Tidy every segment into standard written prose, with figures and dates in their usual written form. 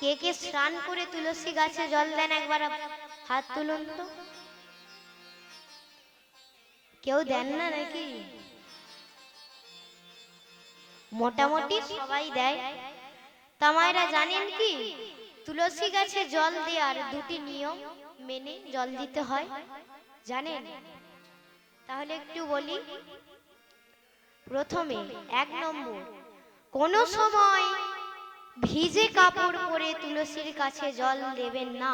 কে কে স্নান করে তুলসী গাছে জল দেন একবার হাত তুলুন তো। কেউ দেন না নাকি? মোটামুটি সবাই দেয়। তামাইরা জানেন কি তুলসী গাছে জল দেওয়ার দুটি নিয়ম মেনে জল দিতে হয়? জানেন? তাহলে একটু বলি। প্রথমে 1 নম্বর, কোন সময় ভিজে কাপড় পরে তুলসীর কাছে জল দেবেন না,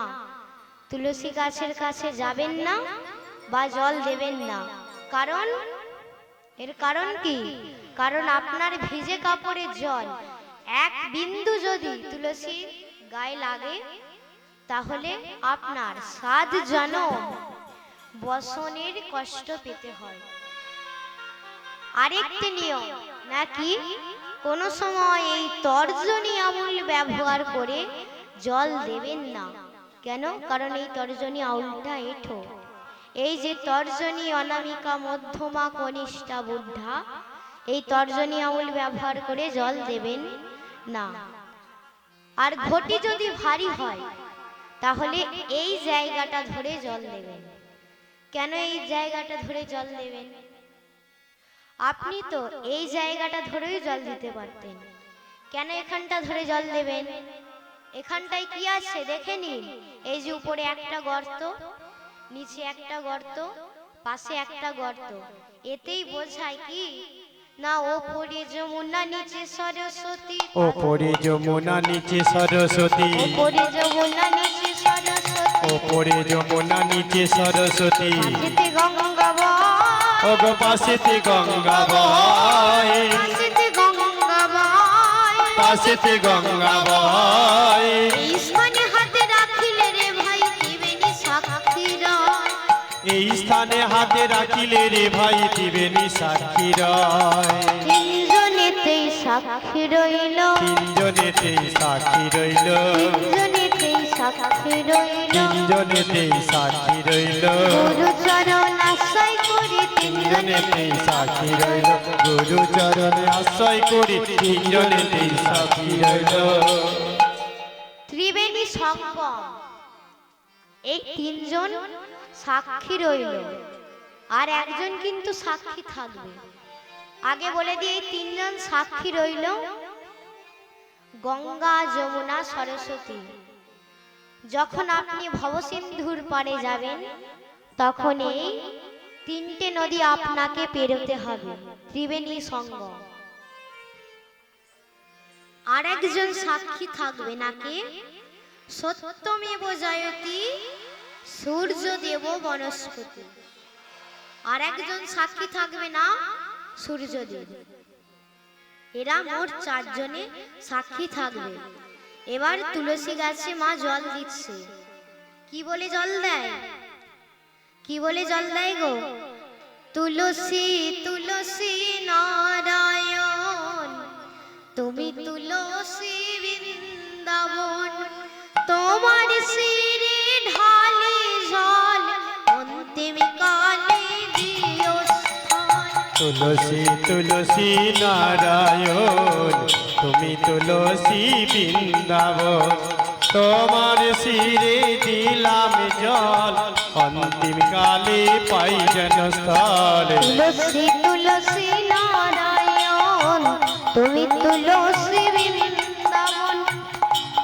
তুলসী গাছের কাছে যাবেন না বা জল দেবেন না। কারণ এর কারণ কি? কারণ আপনার ভিজে কাপড়ের জল 1 বিন্দু যদি তুলসী গায়ে লাগে তাহলে আপনার 7 জনম বসনের কষ্ট পেতে হয়। আরেকটি নিয়ম নাকি কোন সময় এই তর্জনী আমূল ব্যবহার করে জল দেবেন না। কেন? কারণ এই তর্জনী আউলটা এঁঠো। এই যে তর্জনী অনামিকা মধ্যমা কনিষ্ঠা বুদ্ধা, এই তর্জনী আমূল ব্যবহার করে জল দেবেন না। আর ঘটি যদি ভারী হয় তাহলে এই জায়গাটা ধরে জল দেবেন। কেন এই জায়গাটা ধরে জল দেবেন? আপনি তো এই জায়গাটা ধরেই জল দিতে পারতেন, কেন এখানটা ধরে জল দেবেন? এখানটায় কি আছে দেখে নিন। এই যে উপরে একটা গর্ত, নিচে একটা গর্ত, পাশে একটা গর্ত। এতেই বোঝায় কি না ওপরে যমুনা নিচে সরস্বতী, ওপরে যমুনা নিচে সরস্বতী, ওপরে যমুনা নিচে সরস্বতী, ওপরে যমুনা নিচে সরস্বতী, পাশেতে গঙ্গা বয়, ওগো পাশেতে গঙ্গা বয়, পাশেতে গঙ্গা বয়, পাশেতে গঙ্গা বয়। এই স্থানে হাতে রাখিলে রে ভাই দিবেনি সাক্ষী রয়, এই স্থানে হাতে রাখিলে রে ভাই দিবেনি সাক্ষী রয়। তিনজনেতেই সাক্ষী রইল, তিনজনেতেই সাক্ষী রইল, তিনজনেতেই সাক্ষী রইল, তিনজনেতেই সাক্ষী রইল, গুরুচরণ আশ্রয় করি তিনজনেতেই সাক্ষী রইল, গুরু চরণে আশ্রয় করি তিনজনেতেই সাক্ষী রইল। ত্রিবেণী সঙ্গম, এই তিনজন সাক্ষী রইল, আর একজন কিন্তু সাক্ষী থাকবে। আগে বলে দিয়ে এই তিনজন সাক্ষী রইল গঙ্গা যমুনা সরস্বতী। যখন আপনি ভবসিন্ধুর পারে যাবেন তখন এই 3টে নদী আপনাকে পেরোতে হবে, ত্রিবেণী সঙ্গম। আর একজন সাক্ষী থাকবে নাকি সত্যমেব জয়তি সূর্যদেব বনস্পতি। আর একজন সাক্ষী থাকবে না সূর্যদেব। এরা মোট 4 জনে সাক্ষী থাকবে। এবার তুলসী গাছে মা জল দিচ্ছে। কি বলে জল দেয়? কি বলে জল দেয় গো? তুলসী তুলসী নারায়ণ, তুমি তুলসী বৃন্দাবন, তোমার শিরে ঢালি জল, অন্তিম কালে দিও স্থান। তুলসী তুলসী নারায়ণ, তুমি তুলসী বৃন্দাবন, তোমার শিরে দিলাম জল, অন্তিম কালে পাই যেন স্থল। তুলসী তুলসী নারায়ণ, তুমি তুলসী বৃন্দাবন,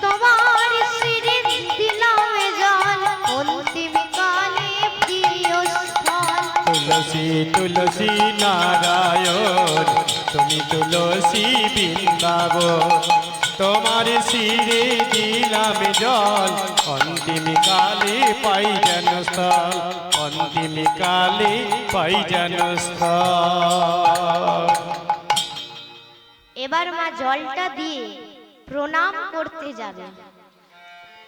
তোমার শিরে দিলাম জল, অন্তিম কালে প্রিয় স্থল। তুলসী তুলসী নারায়ণ, তুমি তুলসী বৃন্দাবন, তোমার শিরে দিলাম জল, অন্তিম কালে পাই যেন স্থল, অন্তিম কালে পাই যেন স্থল। এবার মা জলটা দিয়ে প্রণাম করতে যাবে।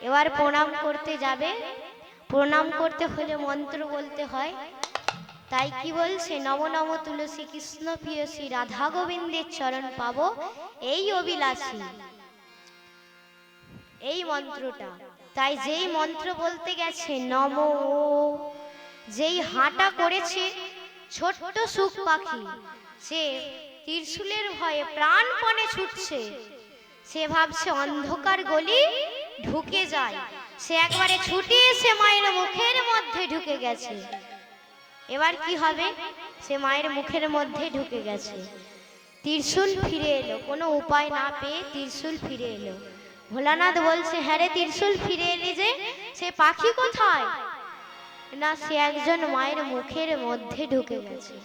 এবার প্রণাম করতে যাবে। প্রণাম করতে হলে মন্ত্র বলতে হয়। তাই কি বলছে? নম নম তুলসী কৃষ্ণ প্রিয়সী রাধা গোবিন্দের চরণ পাবো এই অভিলাষী, এই মন্ত্রটা। তাই যেই মন্ত্র বলতে গেছে নম, যেই হাঁটা করেছে ছোট্ট সুখ পাখি, সে ত্রিশূলের ভয়ে প্রাণপণে ছুটছে। সে ভাবছে অন্ধকার গলি ঢুকে যায়, সে একবারে ছুটে এসে মায়ের মুখের মধ্যে ঢুকে গেছে। এবার কি হবে? সে মায়ের মুখের মধ্যে ঢুকে গেছে, ত্রিশূল ফিরে এলো, কোনো উপায় না পেয়ে ত্রিশূল ফিরে এলো। ভোলানাথ বলছে, হ্যাঁ রে ত্রিশূল ফিরে এলি যে, সে পাখি কোথায়? না, সে একজন মায়ের মুখের মধ্যে ঢুকে গেছে।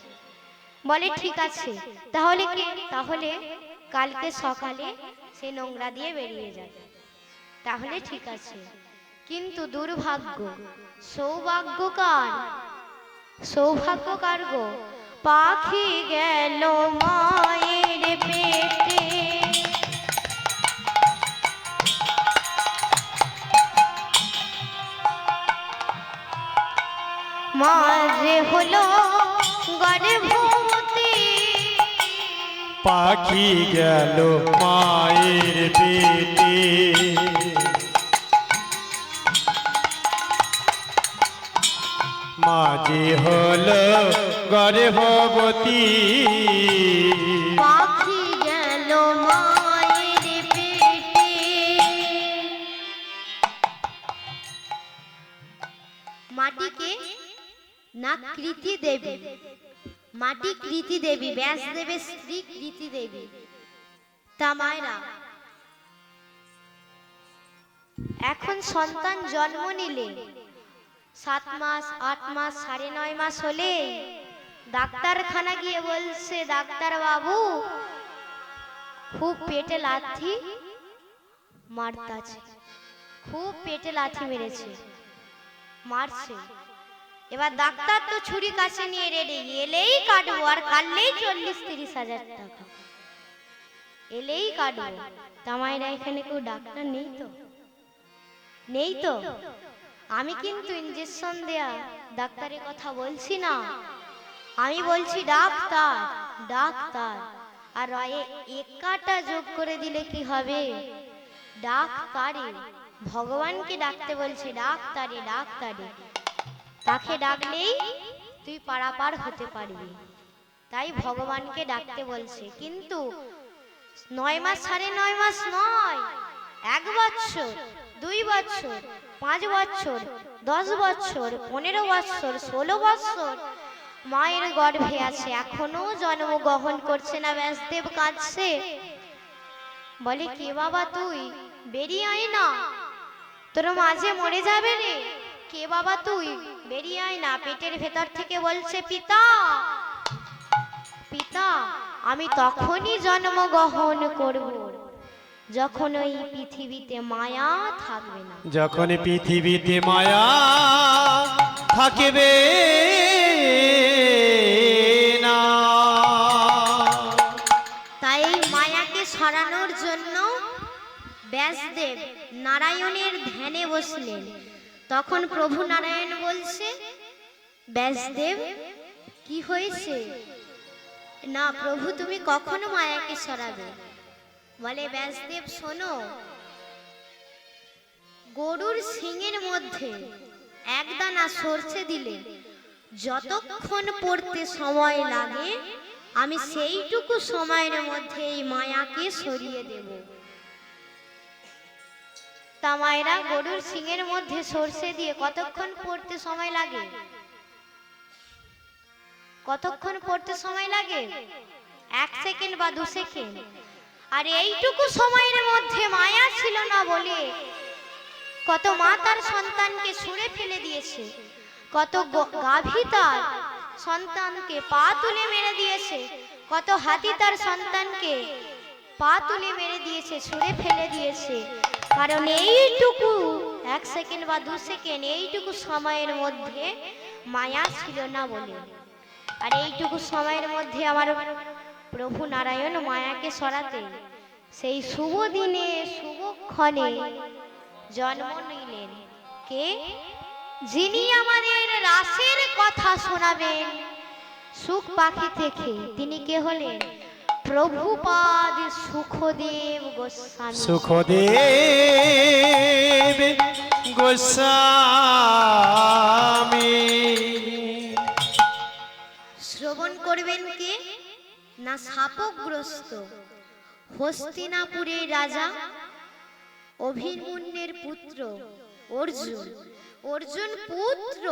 বলে ঠিক আছে, তাহলে কে? তাহলে কালকে সকালে সে নোংরা দিয়ে বেরিয়ে যাবে। তাহলে ঠিক আছে, কিন্তু দুর্ভাগ্য, সৌভাগ্য কার? সৌভাগ্য কার গো? পাখি গেল মায়ের পেটে, মাঝে হলো গর্ভবতী। পাখি গেল মায়ের পেটে, মাঝে হলো গর্ভবতী। পাখি গেল মায়ের পেটে, মাটিকে না কৃতি দেবী, মাটি কৃতি দেবী, ব্যাসদেবের স্ত্রী কৃতি দেবী। তা মায়েরা, এখন সন্তান জন্ম নিলে 7 মাস 8 মাস 9.5 মাস হলে ডাক্তারখানা গিয়ে বলছে, ডাক্তার বাবু খুব পেটে লাথি মারতাছে, খুব পেটে লাথি মেরেছে, মারছে। এবার ডাক্তার তো ছুরি কাছে নিয়ে রেডি, এলেই কাটবো, আর কাটলেই 40-30 হাজার টাকা, এলেই কাটবো। তামাইরা এখানে কেউ ডাক্তার নেই তো? নেই তো? আমি কিন্তু ইনজেকশন দেয়া ডাক্তারের কথা বলছি না, আমি বলছি ডাক্তার, ডাক্তার। আর একাটা যোগ করে দিলে কি হবে? ডাক্তারে, ভগবানকে ডাকতে বলছে, ডাক্তারে, ডাক্তারে। তাকে ডাকলেই তুই পারাপার হতে পারবি, তাই ভগবানকে ডাকতে বলছে। কিন্তু 9 মাস 9.5 মাস নয়, 1 বছর, 2 বছর, 5 বছর, 10 বছর, 15 বছর, 16 বছর মায়ের গর্ভে আছে, এখনো জন্মগ্রহণ করছে না। ব্যাসদেব কাঁদছে, বলে কে বাবা তুই? বেরিয়ে আয় না, তোর মাঝে মরে যাবে রে। কে বাবা তুই? বেরিয়ে আয় না। পেটের ভেতর থেকে বলছে, পিতা, পিতা, আমি তখনই জন্মগ্রহণ করব যখন ওই পৃথিবীতে মায়া থাকবে না। যখন পৃথিবীতে মায়া থাকবে না। তাই মায়াকে সরানোর জন্য ব্যাসদেব নারায়ণের ধ্যানে বসলেন। তখন প্রভু নারায়ণ বলছে, ব্যাসদেব কি হয়েছে? না প্রভু, তুমি কখনো মায়াকে সরাবে? বলে ব্যাসদেব শোনো, গরুর শিঙের মধ্যে একদানা সরষে দিলে যতক্ষণ পড়তে সময় লাগে, আমি সেইটুকু সময়ের মধ্যে এই মায়াকে সরিয়ে দেব। তা মায়েরা, গরুর শিঙের মধ্যে সরষে দিয়ে কতক্ষণ পড়তে সময় লাগে? কতক্ষণ পড়তে সময় লাগে? 1 সেকেন্ড বা 2 সেকেন্ড। আর এইটুকু সময়ের মধ্যে মায়া ছিল না বলে কত মা তার সন্তানকে ছুঁড়ে ফেলে দিয়েছে, কত গাভী তার সন্তানকে পা তুলে মেরে দিয়েছে, কত হাতি তার সন্তানকে পা তুলে মেরে দিয়েছে, ছুঁড়ে ফেলে দিয়েছে। কারণ এইটুকু 1 সেকেন্ড বা 2 সেকেন্ড, এইটুকু সময়ের মধ্যে মায়া ছিল না বলে। আর এইটুকু সময়ের মধ্যে আমার প্রভু নারায়ণ মায়াকে সরাতে সেই শুভ দিনে শুভক্ষণে জন্ম নিলেন। কে? যিনি আমাদের রাসের কথা শোনাবেন সুখ পাখি থেকে, তিনি কে হলেন? প্রভুপাদ সুখদেব গোস্বামী। সুখদেব গোস্বামী। শ্রবণ করবেন কে? না শাপগ্রস্ত হস্তিনাপুরের রাজা অভিমন্যুর পুত্র অর্জুন। অর্জুন পুত্র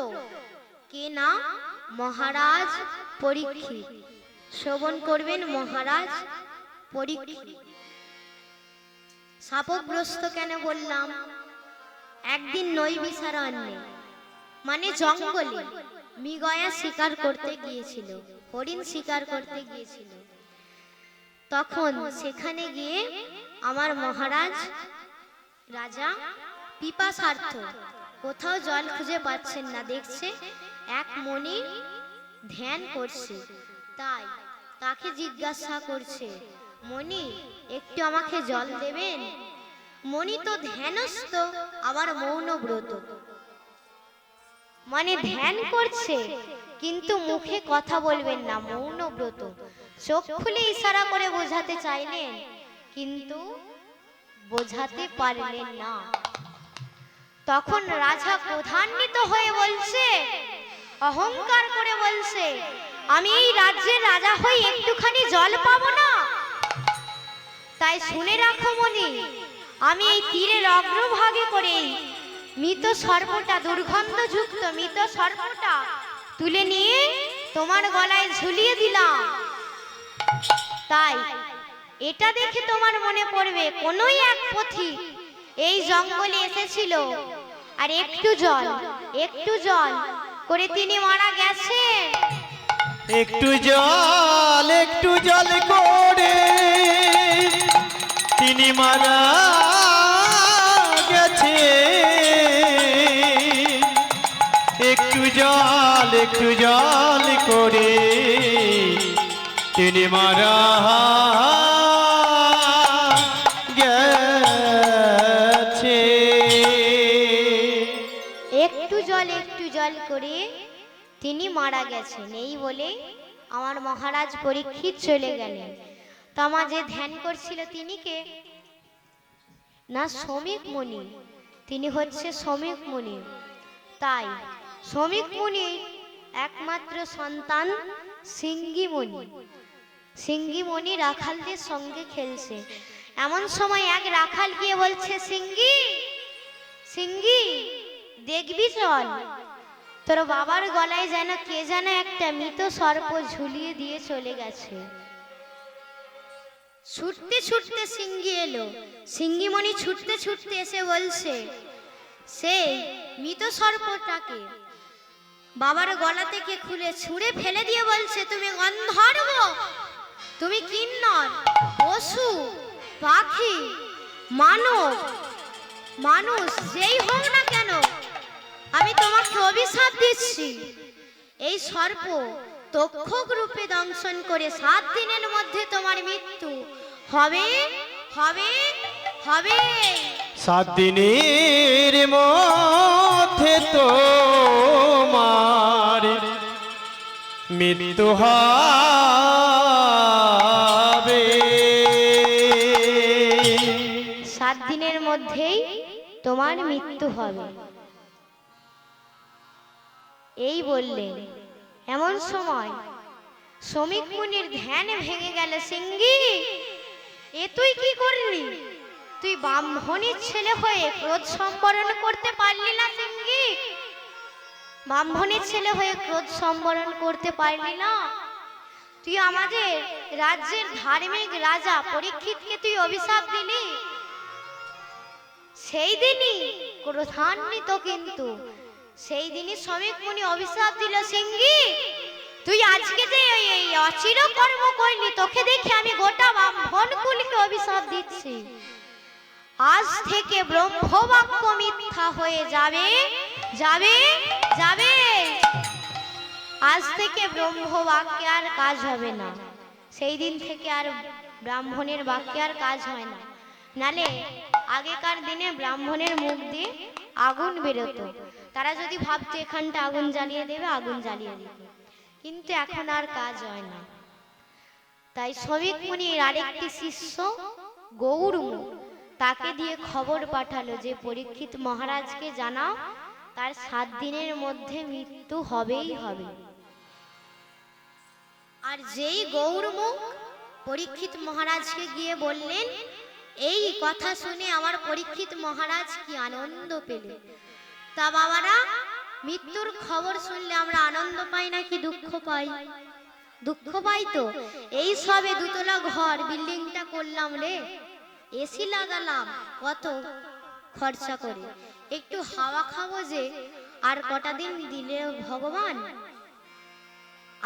কে না? মহারাজ পরীক্ষিত। শ্রবণ করবেন, মহারাজ পরীক্ষিত। শাপগ্রস্ত কেন বললাম? একদিন নৈবিসারণ্যে মানে জঙ্গলে মৃগয়া শিকার করতে গিয়েছিল, হরিণ শিকার করতে গিয়েছিল। তখন সেখানে গিয়ে আমার মহারাজ রাজা পিপাসার্থ, কোথাও জল খুঁজে পাচ্ছেন না, দেখছে এক মণি ধ্যান করছে, তাই তাকে জিজ্ঞাসা করছে, মণি একটু আমাকে জল দেবেন? মণি তো ধ্যানস্থ, আবার মৌন ব্রত, মানে ধ্যান করছে কিন্তু মুখে কথা বলবেন না, মৌন ব্রত। চোখ খুলে ইশারা করে বোঝাতে চাইলেন কিন্তু বোঝাতে পারলেন না। তখন রাজা ক্রোধান্বিত হয়ে বলছে, অহংকার করে বলছে, আমি এই রাজ্যের রাজা হই একটুখানি জল পাবো না? তাই শুনে রাখো মণি, আমি এই তীরের অগ্রভাগে করে মৃত সর্পটা, দুর্গন্ধযুক্ত মৃত সর্পটা তুলে নিয়ে তোমার গলায় ঝুলিয়ে দিলাম। তাই এটা দেখে তোমার মনে পড়বে কোনোই এক পথিক এই জঙ্গলে এসেছিল আর একটু জল করে তিনি মারা গেছে। একটু জল করে তিনি মারা গেছে। একটু জল করে তিনি মারা গেছে। একটু জল করে তিনি মারা গেছেন, এই বলে আমার মহারাজ পরীক্ষিত চলে গেলেন। তামা যে ধ্যান করছিল তিনি কে? না, শ্রমিক মুনি। তিনি হচ্ছে শ্রমিক মুনি। তাই শ্রমিক মুনির একমাত্র সন্তান সিঙ্গি মুনি। সিঙ্গি মুনি রাখালদের সঙ্গে খেলছে। এমন সময় এক রাখাল গিয়ে বলছে, সিঙ্গি দেখবি চল, তোর বাবার গলায় যেন কে যেন একটা মৃত সর্প ঝুলিয়ে দিয়ে চলে গেছে। ছুটতে ছুটতে সিঙ্গি এলো। সিঙ্গিমণি ছুটতে ছুটতে এসে বলছে, সেই মৃত সর্পটাকে বাবার গলা থেকে খুলে ছুঁড়ে ফেলে দিয়ে বলছে, তুমি গন্ধর্ব, তুমি কিন্নর, পশু, পাখি, মানুষ যেই হোক না কেন, আমি তোমাকে অভিশাপ দিচ্ছি, এই সর্প তক্ষক রূপে দংশন করে 7 দিনের মধ্যে তোমার মৃত্যু হবে। 7 দিনের মধ্যে তোমার মৃত্যু হবে। 7 দিনের মধ্যেই তোমার মৃত্যু হবে, এই বললেন। এমন সময় শ্রমিক মুনির ধ্যান ভেঙে গেল। সিঙ্গি, এ তুই কি করলি? তুই ব্রাহ্মণের ছেলে হয়ে ক্রোধ সম্বরণ করতে পারলি না? সিঙ্গি, ব্রাহ্মণের ছেলে হয়ে ক্রোধ সম্বরণ করতে পারলি না? তুই আমাদের রাজ্যের ধার্মিক রাজা পরীক্ষিতকে তুই অভিশাপ দিলি। সেই দিনই ক্রোধান্বিত, কিন্তু সেই দিনই শ্রমিক মুনি অভিশাপ দিল, সিঙ্গি তুই আজকে যে এই অচির কর্ম করলি, তোকে দেখে আমি গোটা ব্রাহ্মণ কুলকে অভিশাপ দিচ্ছি। আজ থেকে ব্রহ্মবাক্য মিথ্যা হয়ে যাবে। আজ থেকে ব্রহ্মবাক্যে আর কাজ হবে না। সেই দিন থেকে আর ব্রাহ্মণের বাক্যে আর কাজ হয় না। নালে আগেকার দিনে ব্রাহ্মণের মুখ দিয়ে আগুন বেরোতো। তারা যদি ভাবতো এখানটা আগুন জ্বালিয়ে দেবে, আগুন জ্বালিয়ে দিত, কিন্তু এখন আর কাজ হয় না। তাই শ্রমিক মুনির আরেকটি শিষ্য গৌড়মুখ, তাকে দিয়ে খবর পাঠালো যে পরীক্ষিত মহারাজকে জানাও, তার 7 দিনের মধ্যে মৃত্যু হবেই হবে। আর যেই গৌড়মুখ পরীক্ষিত মহারাজকে গিয়ে বললেন, এই কথা শুনে আমার পরীক্ষিত মহারাজ কি আনন্দ পেলে। তা বাবারা, মৃত্যুর খবর শুনলে আমরা আনন্দ পাই নাকি দুঃখ পাই? দুঃখ পাই তো। এই সবে দুতলা ঘর বিল্ডিংটা করলাম রে, এসি লাগালাম কত খরচা করে, একটু হাওয়া খাবো যে, আর কটা দিন দিলে ভগবান,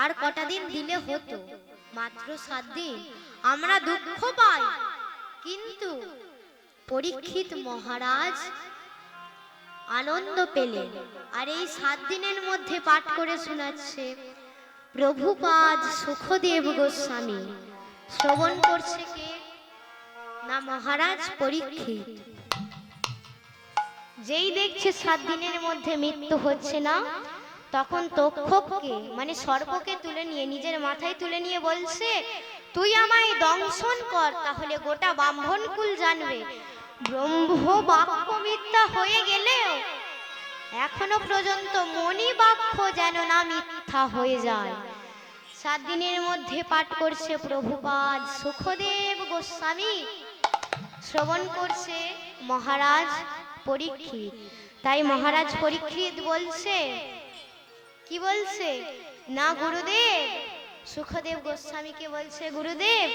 আর কটা দিন দিলে হতো, মাত্র 7 দিন। আমরা দুঃখ পাই, কিন্তু পরীক্ষিত মহারাজ আনন্দ পেলেন। আর এই 7 দিনের মধ্যে পাঠ করে শোনাচ্ছে প্রভুপাদ সুখদেব গোস্বামী। শ্রবণ করছে কে? না মহারাজ পরীক্ষিত। যেই দেখছে 7 দিনের মধ্যে মৃত্যু হচ্ছে না, তখন তক্ষককে মানে সর্পকে তুলে নিয়ে নিজের মাথায় তুলে নিয়ে বলছে, তুই আমায় দংশন কর, তাহলে গোটা ব্রাহ্মণকুল জানবে ব্রহ্ম বাক্য মিথ্যা হয়ে গেলেও এখনো পর্যন্ত মনি বাক্য যেন না মিথ্যা হয়ে যায়। 7 দিনের মধ্যে পাঠ করছে প্রভুপাদ সুখদেব গোস্বামী, শ্রবণ করছে মহারাজ পরীক্ষিত। তাই মহারাজ পরীক্ষিত বলছে, কি বলছে না গুরুদেব, সুখদেব গোস্বামীকে বলছে, গুরুদেব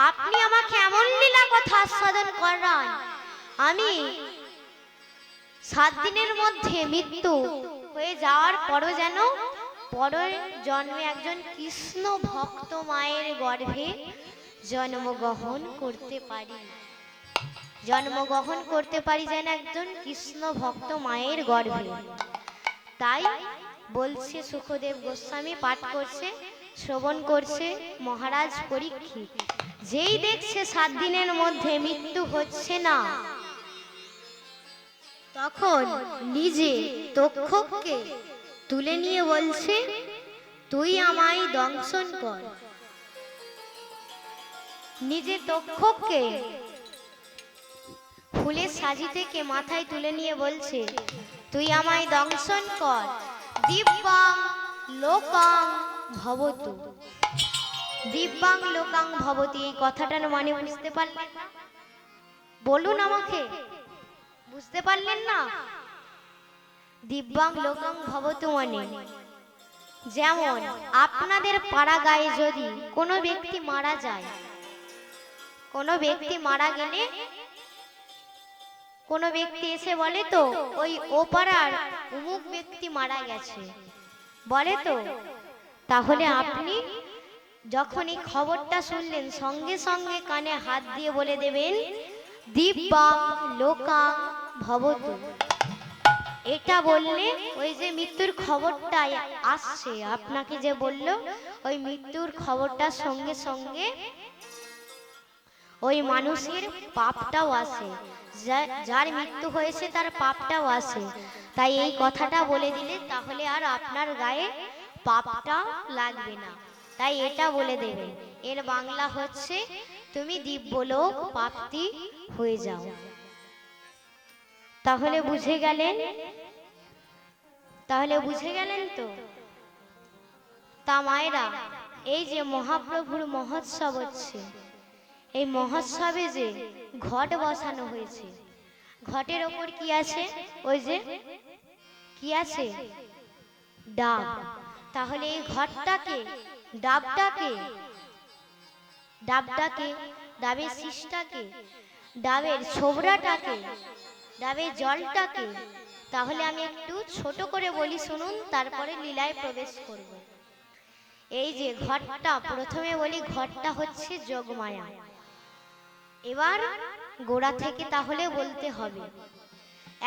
আপনি আমাকে এমন লীলা কথা আস্বাদন করান, আমি 7 দিনের মধ্যে মৃত্যু হয়ে যাওয়ার পরও যেন পরের জন্মে একজন কৃষ্ণ ভক্ত মায়ের গর্ভে জন্মগ্রহণ করতে পারি, জন্মগ্রহণ করতে পারি যেন একজন কৃষ্ণ ভক্ত মায়ের গর্ভে। তাই বলছে সুখদেব গোস্বামী, পাঠ করছে, শ্রবণ করছে মহারাজ পরীক্ষিত। যেই দেখছে 7 দিনের মধ্যে মৃত্যু হচ্ছে না, তখন নিজে তক্ষককে তুলে নিয়ে বলছে, তুই আমায় দংশন কর। নিজে তক্ষককে ফুলের সাজি থেকে মাথায় তুলে নিয়ে বলছে, তুই আমায় দংশন কর, দিব্যাং লোকাং ভবতু। দিব্যাং লোকাং ভবতি, এই কথাটার মানে বুঝতে পারলেন? বলুন আমাকে, বুঝতে পারলেন না? দিব্যাং লোকাং ভবতু মানে যেমন আপনাদের পাড়া গায়ে যদি কোনো ব্যক্তি মারা যায়, কোনো ব্যক্তি মারা গেলে কোনো ব্যক্তি এসে বলে তো ওই ও পাড়ার অমুক ব্যক্তি মারা গেছে, বলে তো। তাহলে আপনি যখন এই খবরটা শুনলেন, সঙ্গে সঙ্গে কানে হাত দিয়ে বলে দেবেন, দিব্যাং লোকাং ভবতু। এটা বললে ওই যে মৃত্যুর খবরটা আসছে আপনাকে যে বলল, ওই মৃত্যুর খবরটা সঙ্গে সঙ্গে ওই মানুষের পাপটাও আসে, যার মৃত্যু হয়েছে তার পাপটাও আসে। তাই এই কথাটা বলে দিলে তাহলে আর আপনার গায়ে পাপটা লাগবে না। তাই এটা বলে দেবে, এর বাংলা হচ্ছে তুমি দিব্যলোক প্রাপ্তি হয়ে যাও। তাহলে বুঝে গেলেন? তাহলে বুঝে গেলেন তো? তা মায়েরা, এই যে মহাপ্রভুর মহোৎসব হচ্ছে, এই মহোৎসবে যে ঘট বসানো হয়েছে, ঘটের ওপর কি আছে? ওই যে কি আছে? ডাব। তাহলে এই ঘটটাকে, ডাবটাকে, ডাবটাকে, ডাবের শীষটাকে, ডাবের ছোবড়াটাকে, ডাবের জলটাকে, তাহলে আমি একটু ছোট করে বলি শুনুন, তারপরে লীলায় প্রবেশ করব। এই যে ঘটটা, প্রথমে বলি ঘটটা হচ্ছে যোগমায়া। এবার গোড়া থেকে তাহলে বলতে হবে।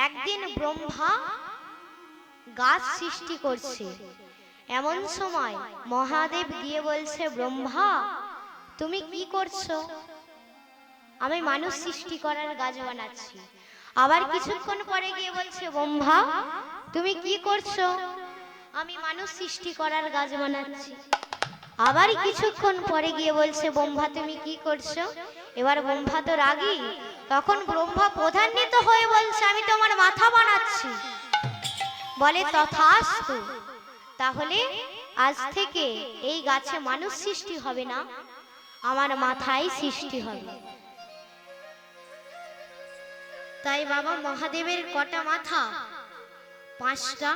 একদিন ব্রহ্মা গাছ সৃষ্টি করছে, এমন সময় মহাদেব গিয়ে বলছে, ব্রহ্মা তুমি কি করছো? আমি মানুষ সৃষ্টি করার গাছ বানাচ্ছি। আবার কিছুক্ষণ পরে গিয়ে বলছে, ব্রহ্মা তুমি কি করছো? আমি মানুষ সৃষ্টি করার গাছ বানাচ্ছি। আবার কিছুক্ষণ পরে গিয়ে বলছে, ব্রহ্মা তুমি কি করছো? এবার ব্রহ্মা তো রাগী, তখন ব্রহ্মা প্রধান্বিত হয়ে বলছে, আমি তোমার মাথা বানাচ্ছি। বলে তথাস্তু, তাহলে আজ থেকে এই গাছে মানুষ সৃষ্টি হবে না, আমার মাথায় সৃষ্টি হবে। তাই বাবা মহাদেবের কটা মাথা? পাঁচটা।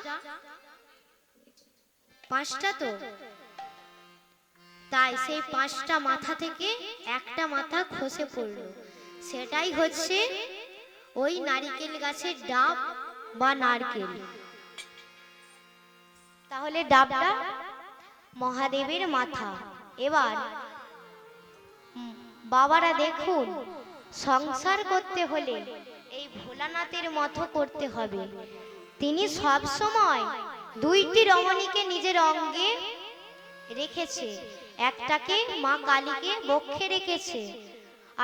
পাঁচটা তো, তাই সেই পাঁচটা মাথা থেকে একটা মাথা খসে পড়লো, সেটাই হচ্ছে ওই নারিকেল গাছের ডাব বা নারকেল। তাহলে ডাবটা মহাদেবের মাথা। এবার বাবারা দেখুন, সংসার করতে হলে এই ভোলানাথের মতো করতে হবে। তিনি সব সময় দুইটি রমণীকে নিজের অঙ্গে রেখেছে, একটাকে মা কালীকে বক্ষে রেখেছে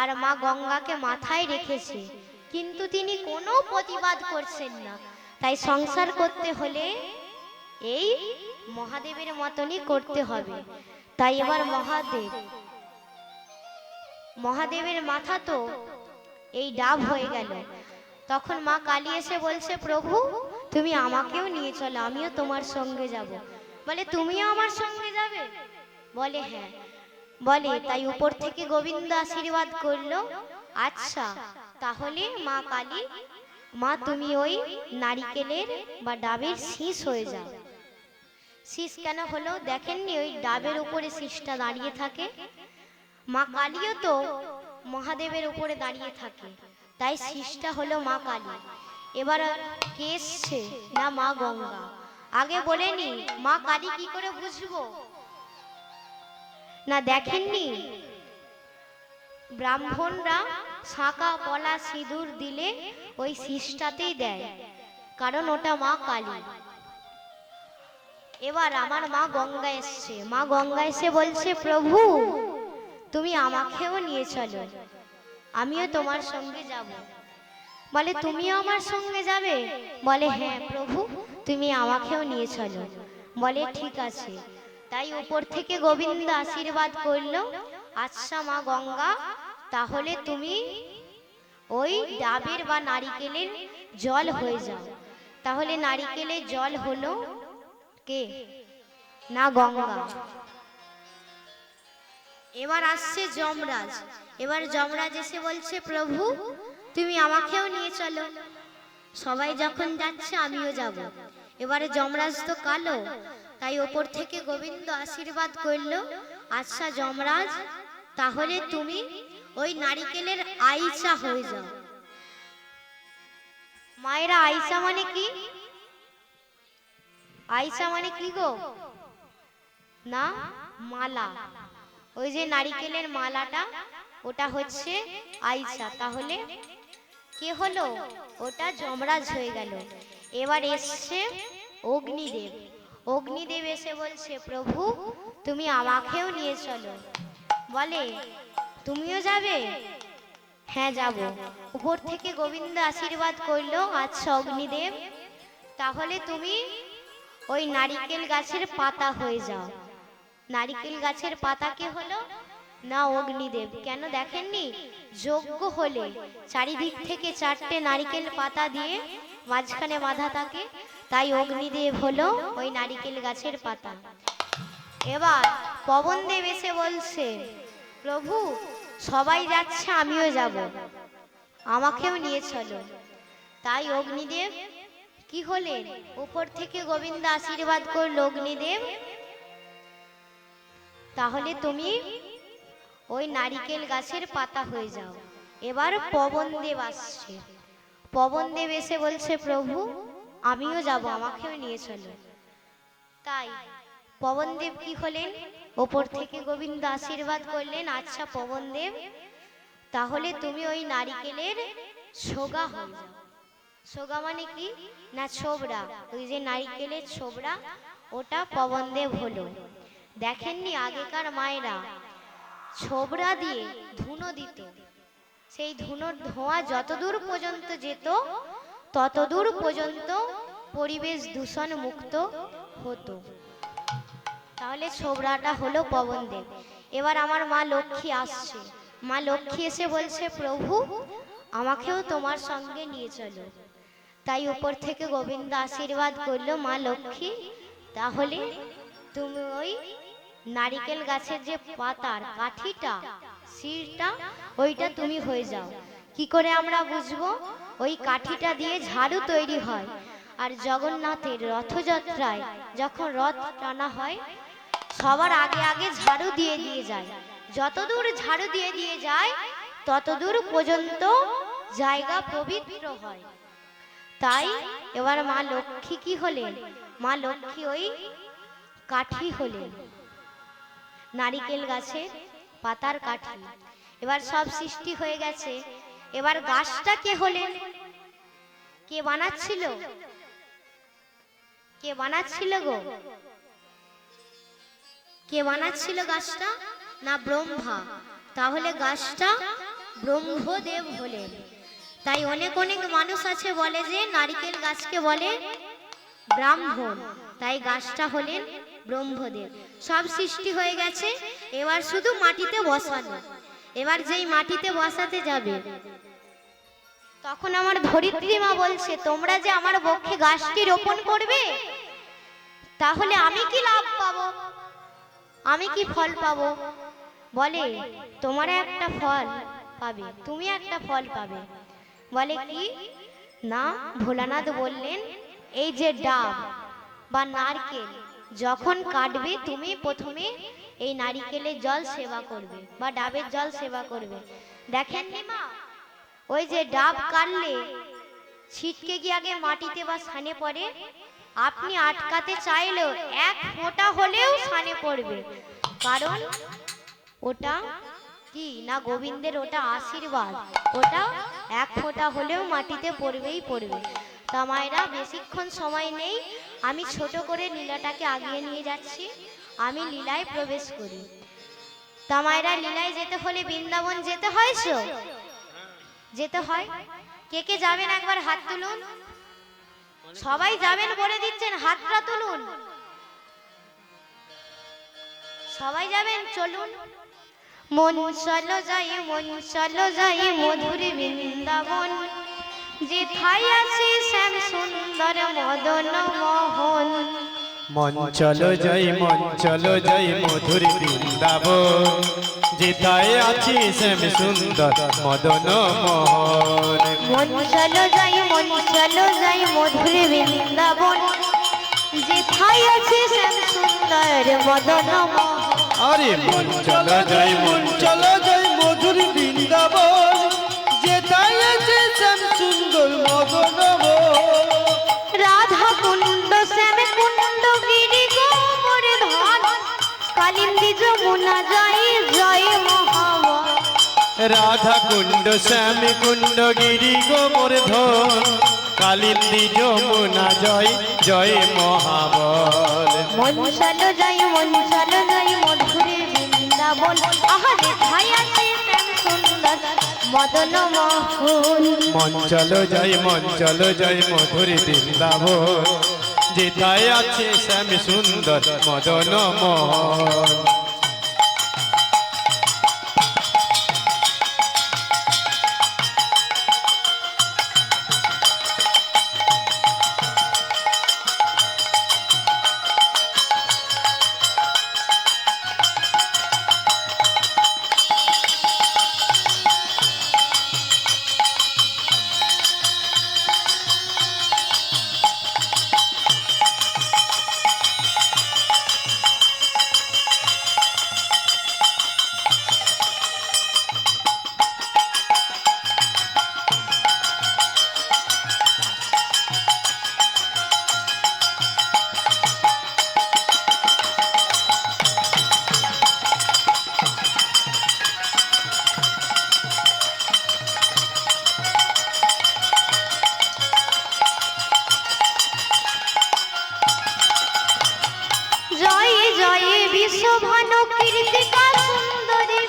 আর মা গঙ্গাকে মাথায় রেখেছে, কিন্তু তিনি কোনো প্রতিবাদ করছেন না। তাই সংসার করতে হলে এই মহাদেবের মতনই করতে হবে। তাই এবার মহাদেবের মাথা তো এই ডাব হয়ে গেল। তখন মা কালী এসে বলছে, প্রভু তুমি আমাকেও নিয়ে চলো, আমিও তোমার সঙ্গে যাব। বলে তুমিও আমার সঙ্গে যাবে? বলে হ্যাঁ। বলে তাই উপর থেকে গোবিন্দ আশীর্বাদ করলো, আচ্ছা তাহলে মা কালী, মা তুমি ওই নারিকেলের বা ডাবের শীষ হয়ে যাও। শীষ কেন হলো দেখেননি? ওই ডাবের উপরে শীষটা দাঁড়িয়ে থাকে, মা কালীও তো মহাদেবের উপরে দাঁড়িয়ে থাকে, তাই শীষটা হলো মা কালী। এবার কে এসছে? না মা গঙ্গা। আগে বলেনি মা কালী কি করে বুঝবো? না দেখেননি ব্রাহ্মণরা শাঁখা পলা সিঁদুর দিলে ওই শীষটাতেই দেয়, কারণ ওটা মা কালী। এবার আমার মা গঙ্গা এসছে, মা গঙ্গা এসে বলছে, প্রভু তুমি আমাকেও নিয়ে চলো, আমিও তোমার সঙ্গে যাব। বলে তুমিও আমার সঙ্গে যাবে? বলে হ্যাঁ প্রভু তুমি আমাকেও নিয়ে চলো। বলে ঠিক আছে। তাই উপর থেকে গোবিন্দ আশীর্বাদ করলো, আচ্ছা মা গঙ্গা তাহলে তুমি ওই ডাবের বা নারিকেলের জল হয়ে যাও। তাহলে নারিকেলের জল হলো কে? না গঙ্গা। এবার আসছে যমরাজ। এবার যমরাজ এসে বলছে, প্রভু তুমি আমাকেও নিয়ে চলো, সবাই যখন যাচ্ছে আমিও যাব। এবারে যমরাজ তো কালো, তাই ওপর থেকে গোবিন্দ আশীর্বাদ করলো, আচ্ছা যমরাজ তাহলে তুমি ওই নারিকেলের আইসা হয়ে যাও। মায়েরা আইসা মানে কি? আইসা মানে কি গো? না মালা, ওই যে নারিকেলের মালাটা ওটা হচ্ছে আইসা। তাহলে কে হলো? ওটা যমরাজ হয়ে গেল। এবার এসছে অগ্নিদেব। অগ্নিদেব এসে বলছে, প্রভু তুমি আমাকেও নিয়ে চলো। বলে তুমিও যাবে? হ্যাঁ যাব। উপর থেকে গোবিন্দ আশীর্বাদ করলো, আচ্ছা অগ্নিদেব তাহলে তুমি ওই নারিকেল গাছের পাতা হয়ে যাও। নারিকেল গাছের পাতা কে হলো? না অগ্নিদেব। কেন দেখেননি? যজ্ঞ হলে চারিদিক থেকে চারটে নারিকেল পাতা দিয়ে মাঝখানে বাঁধা থাকে, তাই অগ্নিদেব হলো ওই নারিকেল গাছের পাতা। এবার পবনদেব এসে বলছে, প্রভু সবাই যাচ্ছে আমিও যাব, আমাকেও নিয়ে চলো। তাই অগ্নিদেব কি হলেন? উপর থেকে গোবিন্দ আশীর্বাদ করলো, অগ্নিদেব তাহলে তুমি ওই নারিকেল গাছের পাতা হয়ে যাও। এবার পবনদেব আসছে। পবনদেব এসে বলছে, প্রভু আমিও যাব, আমাকেও নিয়ে চলো। তাই পবনদেব কি হলেন? ওপর থেকে গোবিন্দ আশীর্বাদ করলেন, আচ্ছা পবনদেব তাহলে তুমি ওই নারিকেলের সোগা হয়ে যাও। সোগা মানে কি? না ছোবড়া, ওই যে নারিকেলের ছোবড়া ওটা পবনদেব হলো। দেখেননি আগেকার মায়েরা ছোবড়া দিয়ে ধুনো দিত, সেই ধুনোর ধোঁয়া যতদূর পর্যন্ত যেত ততদূর পর্যন্ত পরিবেশ দূষণ মুক্ত হতো। তাহলে ছোবড়াটা হলো পবনদেব। এবার আমার মা লক্ষ্মী আসছে। মা লক্ষ্মী এসে বলছে, প্রভু আমাকেও তোমার সঙ্গে নিয়ে চলো। তাই উপর থেকে গোবিন্দ আশীর্বাদ করলো, মা লক্ষ্মী তাহলে তুমি ওই নারিকেল গাছের যে পাতার কাঠিটা শিরটা ওইটা তুমি হয়ে যাও। কি করে আমরা বুঝবো? ওই কাঠিটা দিয়ে ঝাড়ু তৈরি হয়। আর জগন্নাথের রথযাত্রায় যখন রথ টানা হয়, সবার আগে আগে ঝাড়ু দিয়ে দিয়ে যায়। যতদূর ঝাড়ু দিয়ে দিয়ে যায় ততদূর পর্যন্ত জায়গা পবিত্র হয়। তাই এবার মা লক্ষ্মী কি হলেন? মা লক্ষ্মী ওই কাঠি হলেন, নারিকেল গাছের পাতার কাঠি। এবার সব সৃষ্টি হয়ে গেছে। এবার গাছটা কে হলেন? কে বানাচ্ছিল? কে বানাচ্ছিল গো? কে বানাচ্ছিল গাছটা? না ব্রহ্মা। তাহলে গাছটা ব্রহ্মদেব হলেন। তাই অনেক অনেক মানুষ আছে বলে যে নারিকেল গাছকে বলে ব্রাহ্মণ, তাই গাছটা হলেন ব্রহ্মদেব। সব সৃষ্টি হয়ে গেছে, এবার শুধু মাটিতে বসানো। এবার যেই মাটিতে বসাতে যাবে, তখন আমার ধরিত্রী মা বলছে, তোমরা যে আমার বক্ষে গাছটি রোপণ করবে, তাহলে আমি কি লাভ পাবো? আমি কি ফল পাবো? বলে তোমার একটা ফল পাবে, তুমি একটা ফল পাবে। বলে কি? না, ভোলানাথ বললেন এই যে ডাব বা নারকেল যখন কাটবে, তুমি প্রথমে এই নারিকেলের জল সেবা করবে বা ডাবের জল সেবা করবে। দেখেননি মা, ওই যে ডাব কাটলে ছিটকে গিয়ে আগে মাটিতে বা সানে পড়ে, আপনি আটকাতে চাইলেও এক ফোঁটা হলেও সানে পড়বে। কারণ ওটা কি না গোবিন্দের ওটা আশীর্বাদ, ওটা এক ফোঁটা হলেও মাটিতে পড়বেই পড়বে। তা মায়েরা, বেশিক্ষণ সময় নেই, আমি ছোট করে লীলাটাকে আগিয়ে নিয়ে যাচ্ছি। আমি লীলায় প্রবেশ করি। তা মায়েরা, লীলায় যেতে হলে বৃন্দাবন যেতে হয়, যেতে হয়। কে কে যাবেন একবার হাত তুলুন। সবাই যাবেন বলে দিচ্ছেন, হাতটা তুলুন। সবাই যাবেন, চলুন। মন চলো যাই, মন চলো যাই মধুর বৃন্দাবন, যেথায় আছে শ্যাম সুন্দর মদন মোহন। মন চলো যাই, মন চলো যাই মধুর বৃন্দাবন, যেথায় আছে শ্যাম সুন্দর মদন মোহন। মন চলো যাই, মন চলো যাই মধুর বৃন্দাবন, যেথায় আছে শ্যাম সুন্দর মদন মোহন। আরে মন চলো যাই, মন চলো যাই মধুর বৃন্দাবন, যেথায় আছে শ্যাম সুন্দর মদন মোহন। রাধা কুণ্ড শ্যাম কুণ্ড গিরি গোবর্ধন, কালিন্দী যমুনা জয় জয় মহাবন। রাধা কুণ্ড শ্যাম কুণ্ড গিরি গোবর্ধন, কালিন্দী যমুনা জয় জয় মহাবল। মন চলো যাই, মন চলো যাই মধুর বৃন্দাবন, আহা যেথায় আছে শ্যাম সুন্দর মদন মোহন। মন চলো যাই, মন চলো যাই মধুর বৃন্দাবন, যেথায় আছে শ্যাম সুন্দর মদন মোহন। বিশ্বভানু কীর্তিকা সুন্দরী,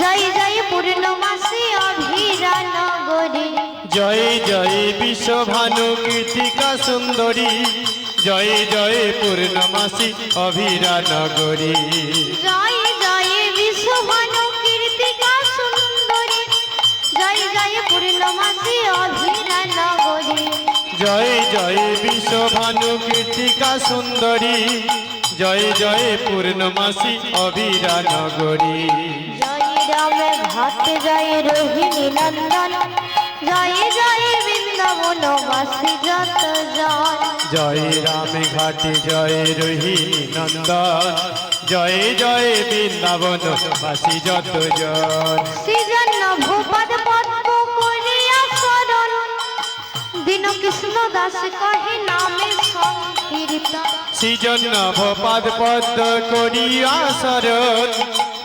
জয় জয় পূর্ণমাসী অভিরা নগরী। জয় জয় বিশ্বভানু কীর্তিকা সুন্দরী, জয় জয় পূর্ণমাসী অভিরা নগরী। জয় জয় বিশ্বভানু কীর্তিকা সুন্দরী, জয় জয় পূর্ণমাসী অভিরা নগরী। জয় জয় বিশ্বভানু কীর্তিকা সুন্দরী, জয় জয় পূর্ণমাসী অভিরা নগরী। জয় রাম ঘাট জয় রোহিণী নন্দন, জয় জয় বৃন্দাবন বাসী যত জন। জয় রাম ঘাটে জয় রোহিণী নন্দন, জয় জয় বৃন্দাবন বাসী যত জন। শ্রীজন্য ভূপদ পদ্ম করিয়া শরণ, দীন কৃষ্ণ দাস কহে নামে সংকীর্তন। সৃজন ভোপাদ পদ্ম করিয়া শরণ,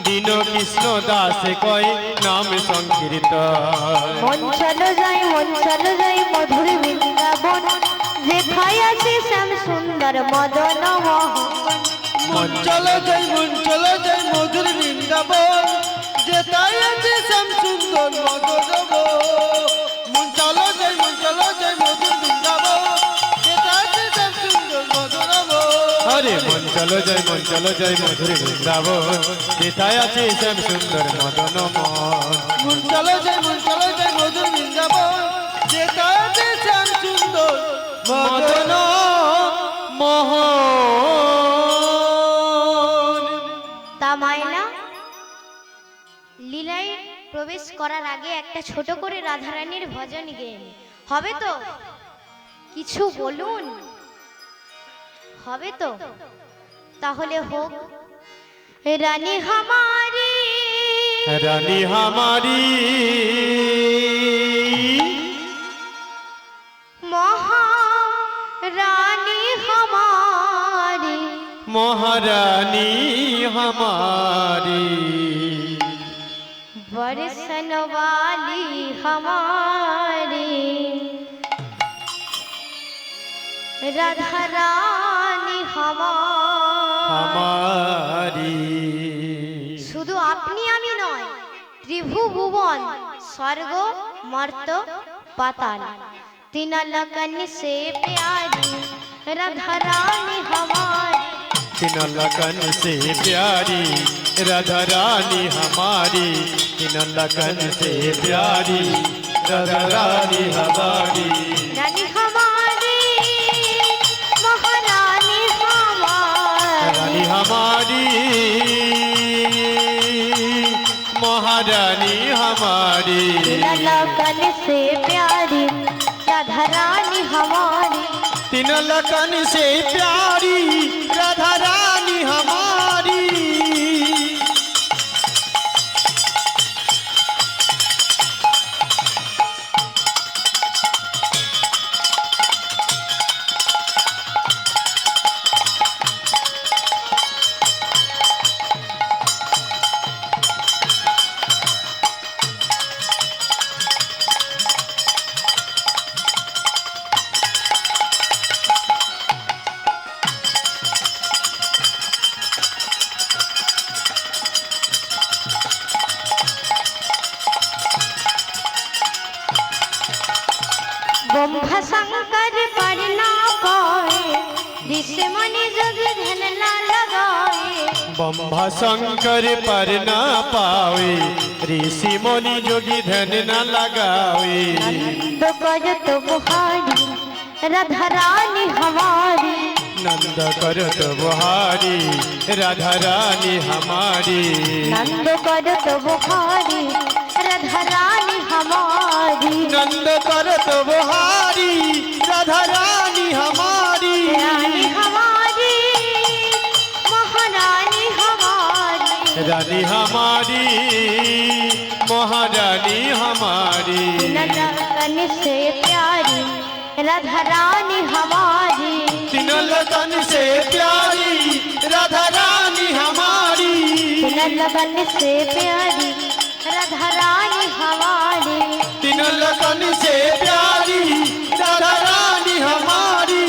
দীন কৃষ্ণ দাস কয় নাম সংকীর্তন। মন চলো যাই মধুর বৃন্দাবন, যেথায় আছে শ্যাম সুন্দর মদন মোহন। মন চলো যাই মধুর বৃন্দাবন, যেতাই আছে শ্যাম সুন্দর মদন মোহন। মন চলো যাই মধুর বৃন্দাবন, যেতাই আছে শ্যাম সুন্দর মদন মোহন। আরে মন চলো যাই মধুর বৃন্দাবন, যেথায় আছে শ্যাম সুন্দর মদন মোহন। মন চলো যাই মধুর বৃন্দাবন, যেতাই আছে শ্যাম সুন্দর মদন মোহন। তা মায়না লীলায় প্রবেশ করার আগে একটা ছোট করে রাধারানীর ভজন গেন, হবে তো? কিছু বলুন, হবে তো? তাহলে হোক। রানী হামারি, রানী হামারি, মহারানী হামারি, মহারানী हमारी, बरसन वाली हमारी, राधा रानी हमारी। শুধু আপনি আমি নয়, ত্রিভুবন স্বর্গ মর্ত পাতাল, तीन लगन से प्यारी राधा रानी हमारी, तीन लगन से प्यारी राधा रानी हमारी, तीन लगन से प्यारी राधा रानी हमारी। रानी हमारी महारानी हमारी, रानी हमारी महारानी हमारी, तीन लगन से प्यारी राधा रानी हमारी, तीन लगन से प्यारी राधा रानी हमारी। ब्रह्मा शंकर पर ना पाए, ऋषि मुनि जग धन ना लगाए, ब्रह्मा शंकर पर न पावे, ऋषि मुनि जोगी धन न लगावे। नंद करत बुहारी राधा रानी हमारी, नंद करत बुहारी राधा रानी हमारी, नंद करत बुहारी राधा रानी हमारी, नंद करत बुहारी राधा रानी हमारी। रानी हमारी महारानी हमारी, रानी हमारी महारानी हमारी, लगन से प्यारी राधा रानी हमारी, तीन लगन से प्यारी राधा रानी हमारी, लगन से प्यारी राधा रानी हमारी, तीन लगन से प्यारी राधा रानी हमारी।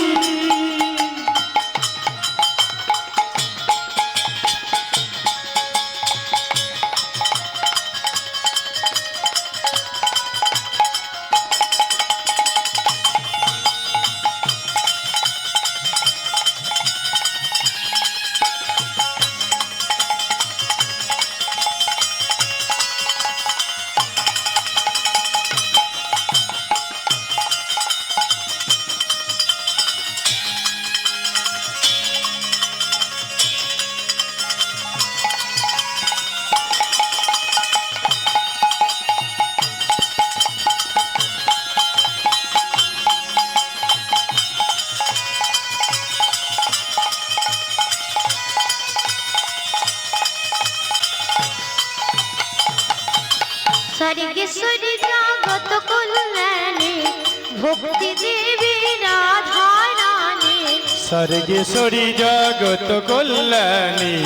স্বর্গেশ্বরী জগত কল্যাণী ভক্তি দেবী রাধা রানী স্বর্গেশ্বরী জগত কল্যাণী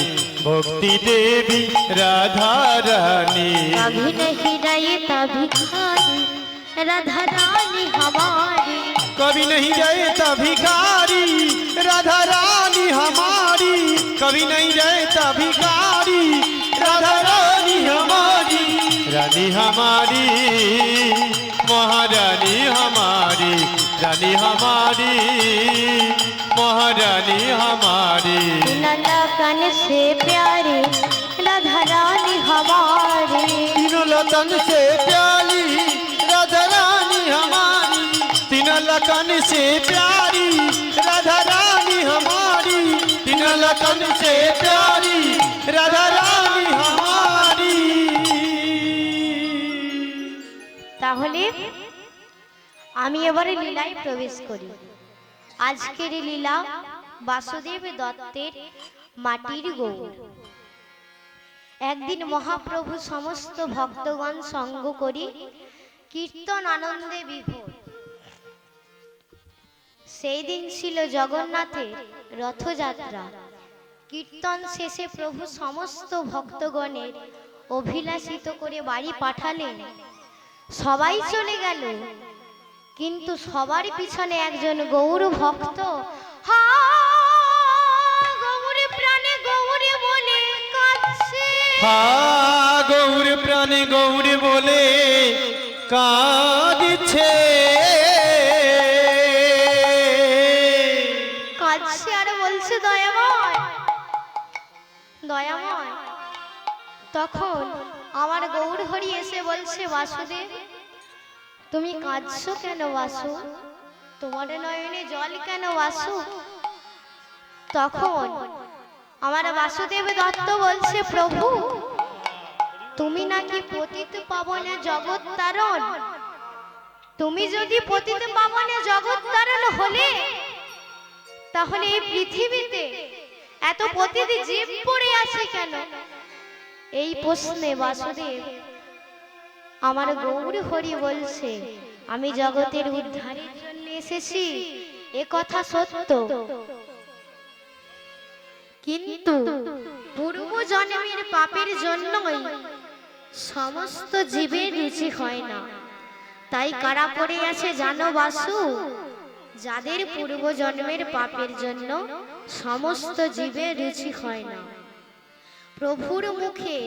ভক্তি দেবী রাধা রানী कभी नहीं रहे तभी खारी राधा रानी हमारी कभी नहीं रहता भिखारी राधा रानी हमारी कभी नहीं रहता भिखारी राधा रानी हमारी रानी हमारी महारानी हमारी रानी हमारी महारानी हमारी लगन से प्यारी राधा रानी हमारी तीनों लतन से प्याली राधा रानी हमारी तीनों लखन से प्यारी राधा रानी हमारी तीनों लखन से प्यारी राधा रानी हमारी তাহলে আমি এবারে লীলায় প্রবেশ করি। আজকের এই লীলা বাসুদেব দত্তের মাটির গৌর। একদিন মহাপ্রভু সমস্ত ভক্তগণ সঙ্গ করি কীর্তন আনন্দে বিভোর। সেই দিন ছিল জগন্নাথের রথযাত্রা। কীর্তন শেষে প্রভু সমস্ত ভক্তগণের অভিলাষিত করে বাড়ি পাঠালেন। সবাই চলে গেল, কিন্তু সবার পিছনে একজন গৌর ভক্ত হা গৌরে প্রাণে গৌরে বলে কাঁদছে। হা গৌর প্রাণে গৌর বলে কাঁদছে কাঁদছে আর বলছে দয়াময় দয়াময়। তখন আমার গৌর হরি এসে বলছে বাসুদেব তুমি কাঁদছো কেন বাসু, তোমার নয়নে জল কেন বাসু? তখন আমার বাসুদেব দত্ত বলছে প্রভু তুমি নাকি পতিত পাবনে জগৎ তারণ, তুমি যদি পতিত পাবনে জগৎ তারণ হলে তাহলে এই পৃথিবীতে এত পতিত জীব পড়ে আছে কেন? এই প্রশ্নে বাসুদেব আমার গৌর হরি বলছে আমি জগতের উদ্ধারের জন্য এসেছি, এ কথা সত্য, কিন্তু পূর্ব জন্মের পাপের জন্যই সমস্ত জীবের রুচি হয় না। তাই কারা পড়ে আছে জানো বাসু? যাদের পূর্ব জন্মের পাপের জন্য সমস্ত জীবের রুচি হয় না। প্রভুর মুখে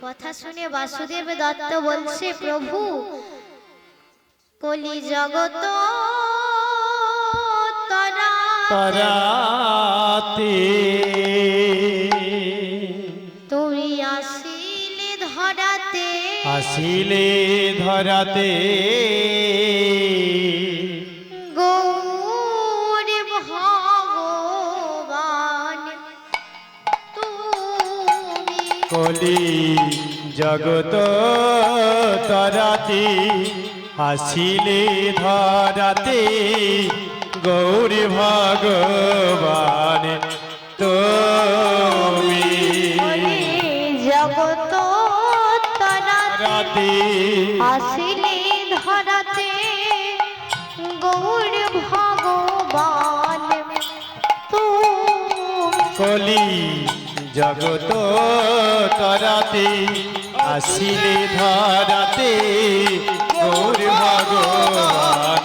কথা শুনে বাসুদেব দত্ত বলছে প্রভু কলি জগত তরাতে তুমি আসিলে ধরাতে আসিলে ধরাতে গৌর ভগবান তুমি কলি জগত তরাতে আসিলে ধরাতে গৌর ভগবান তুমি জগত তরাতে রাতে আসিলে ধরাতে গৌর ভগবান তুমি কলি জগত তরাতে আসিলে ধরাতে গৌর ভগবান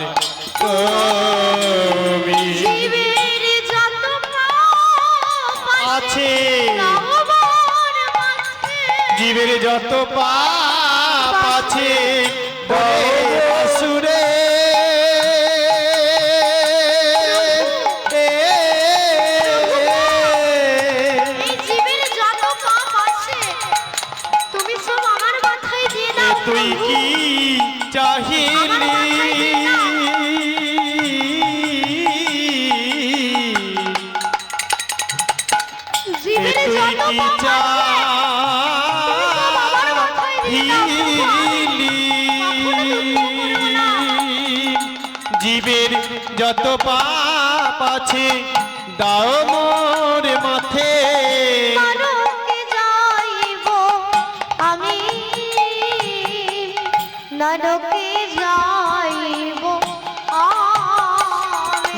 তুমি জীবের যত পাপ আছে নবর মাঝে জীবের যত পাপ আছে সুরে এই জীবের যত পাপ আছে তুমি সব আমার মাথায় দিয়ে দাও তুই প্রভু। কি চাহিলি জীবের তুই যত কি পাপ আছে তুমি সব আমার মাথায় দিয়ে দাও প্রভু। জীবের যত পাপ আছে দাও মোর মাথে নরকে যাইব আমি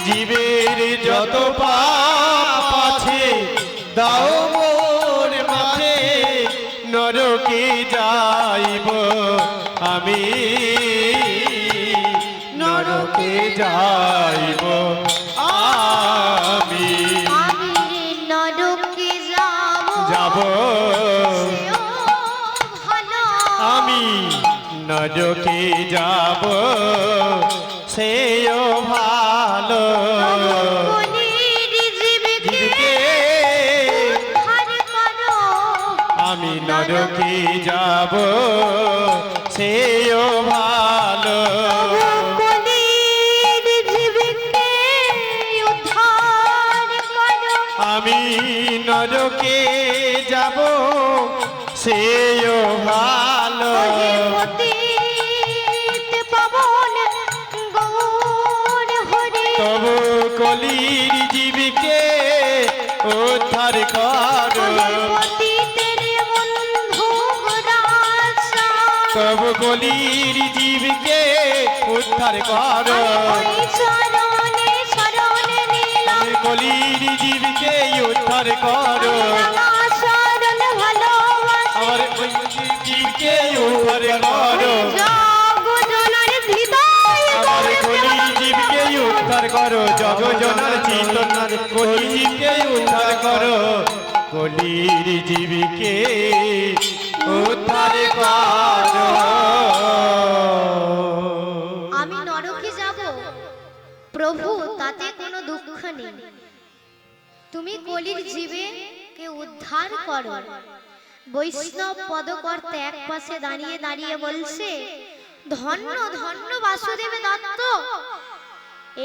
জীবের যত পাপ আছে দাও মোর মাঝে, নরকে যাইব আমি, নরকে যাইব আমি, আমি নরকে যাব সেও ভালো। আমি নরকে যাব সেও ভালো। কলির জীবকে জীবকে উদ্ধার করো। আমি নরকে যাব সেও ভালো। কলির জীবকে উদ্ধার করো। আমি নরকে যাব সেও ভালো। ওহে পতিত পাবন গৌর হরি। তবু কলির জীবকে উদ্ধার করো। ওহে পতিতের বন্ধু গোরাসা। তবু কলির জীবকে উদ্ধার করো। ওই চরণে শরণ নিলাম। কলির জীবকে উদ্ধার করো। রাঙা শরণ ভালোবাসি। আমার ওই জীবকে উদ্ধার করো। জগজনার হৃদয় আমার কলির জীবকে উদ্ধার করো। জগজনার চিন্তনার কলির জীবকে উদ্ধার করো। কলির জীবকে উদ্ধার করো। আমি নরকে যাব প্রভু, তাতে কোনো দুঃখ নেই। তুমি কলির জীবকে উদ্ধার করো। বৈষ্ণব পদকর্তা এক পাশে দাঁড়িয়ে দাঁড়িয়ে বলছে, ধন্য ধন্য বাসুদেব দত্ত।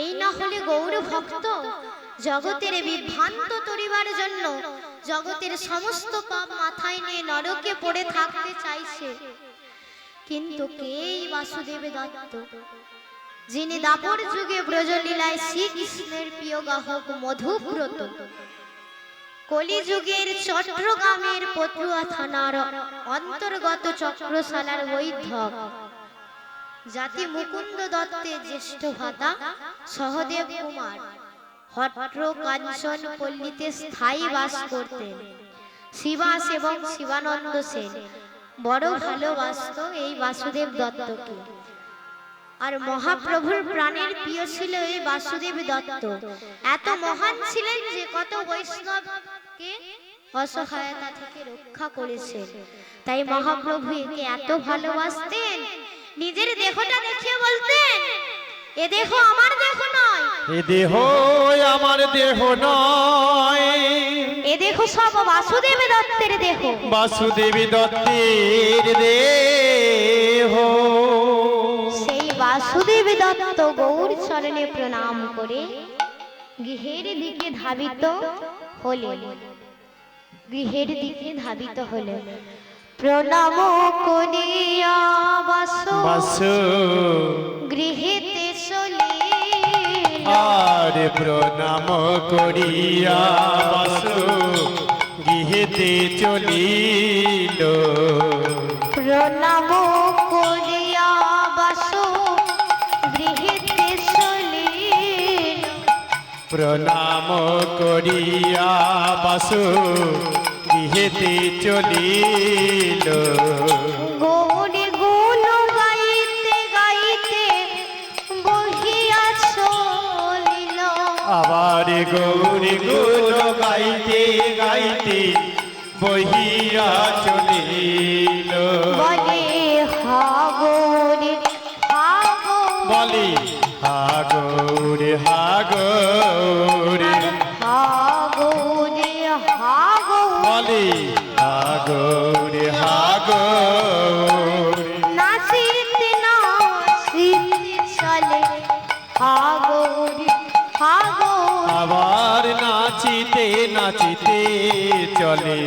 এই না হলে গৌর ভক্ত জগতের বিভ্রান্ত তরিবার জন্য জগতের সমস্ত পাপ মাথায় নিয়ে নরকে পড়ে থাকতে চাইছে। কিন্তু কে এই বাসুদেব দত্ত, যিনি দাপর যুগে ব্রজলীলায় শ্রীকৃষ্ণের প্রিয় গাহক মধুব্রত, কলিযুগের চট্টগ্রামের পটুয়া থানার অন্তর্গত চক্রশালার বৈধক, জাতি মুকুন্দ দত্তের জ্যেষ্ঠ ভ্রাতা সহদেব কুমার হট্ট কাঞ্চন পল্লীতে স্থায়ী বাস করতেন। শিবাস এবং শিবানন্দ সেন বড় ভালোবাসত এই বাসুদেব দত্তকে। আর মহাপ্রভুর প্রাণের প্রিয় ছিল এই বাসুদেব দত্ত। এত মহান ছিলেন যে কত বৈষ্ণবকে অসহায়তা থেকে রক্ষা করেছেন। তাই মহাপ্রভু একে এত ভালোবাসতেন, নিজের দেহটা দেখিয়ে বলতেন, এ দেহ আমার দেহ নয়, এ দেহ আমার দেহ নয়, এ দেহ সব বাসুদেব দত্তের দেহ। বাসুদেব দত্তের দেহ। সেই বাসুদেব দত্ত গৌর চরণে প্রণাম করে গৃহের দিকে ধাবিত হলেন। গৃহের দিকে ধাবিত হলেন। প্রণাম করিয়া বাসু বাসু গৃহেতে চলিল। আর প্রণাম করিয়া বাসু গৃহেতে চলিল। প্রণাম করিয়া বাসু গৃহেতে চলিল। প্রণাম করিয়া বাসু গৃহেতে চলিল। গৌরী গুণ গাইতে গাইতে বহিয়া চলিল। আবার গৌরী গুণ গাইতে গাইতে বহিয়া চলিল। বলে হা গৌরী হা গৌরী, বলি হাগৌর হাগৌর, হা গৌরী হা গৌরী। বলি হাগৌর হাগৌর। নাচিতে নাচিতে চলে হা গৌরী হা গৌরী। আবার নাচিতে নাচিতে চলে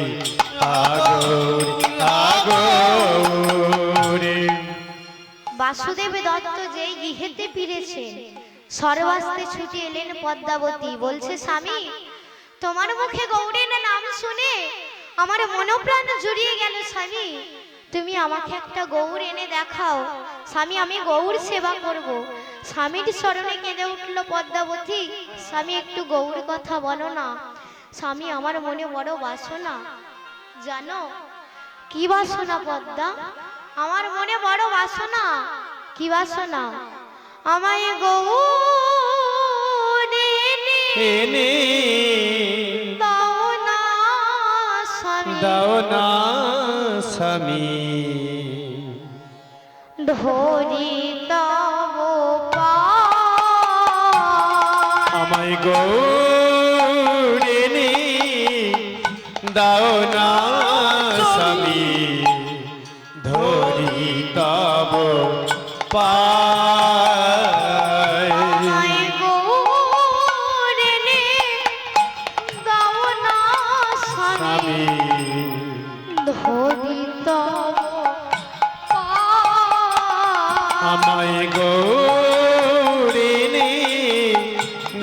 হাগৌর হাগৌর। বাসুদেব দত্ত যেই গৃহেতে ফিরেছেন, সর্বাস্তে ছুটে এলেন পদ্মাবতী। বলছে, স্বামী, তোমার মুখে গৌরের নাম শুনে আমার মনোপ্রাণ জুড়িয়ে গেল। স্বামী, তুমি আমাকে একটা গৌর এনে দেখাও, স্বামী আমি গৌর সেবা করব। স্বামীর স্মরণে কেঁদে উঠল পদ্মাবতী, স্বামী একটু গৌর কথা বলো না। স্বামী আমার মনে বড় বাসনা, জানো কি বাসনা পদ্মা? আমার মনে বড় বাসনা। কি বাসনা? আমায় গৌর এনে দাও না স্বামী, দাও না স্বামী, ধরি তব পায়। আমায় গৌর এনে দাও না স্বামী, ধরি তব পায়। আমায় গৌর এনে দাও না স্বামী, স্বামী ধরি তব পায়। আমায় গৌর এনে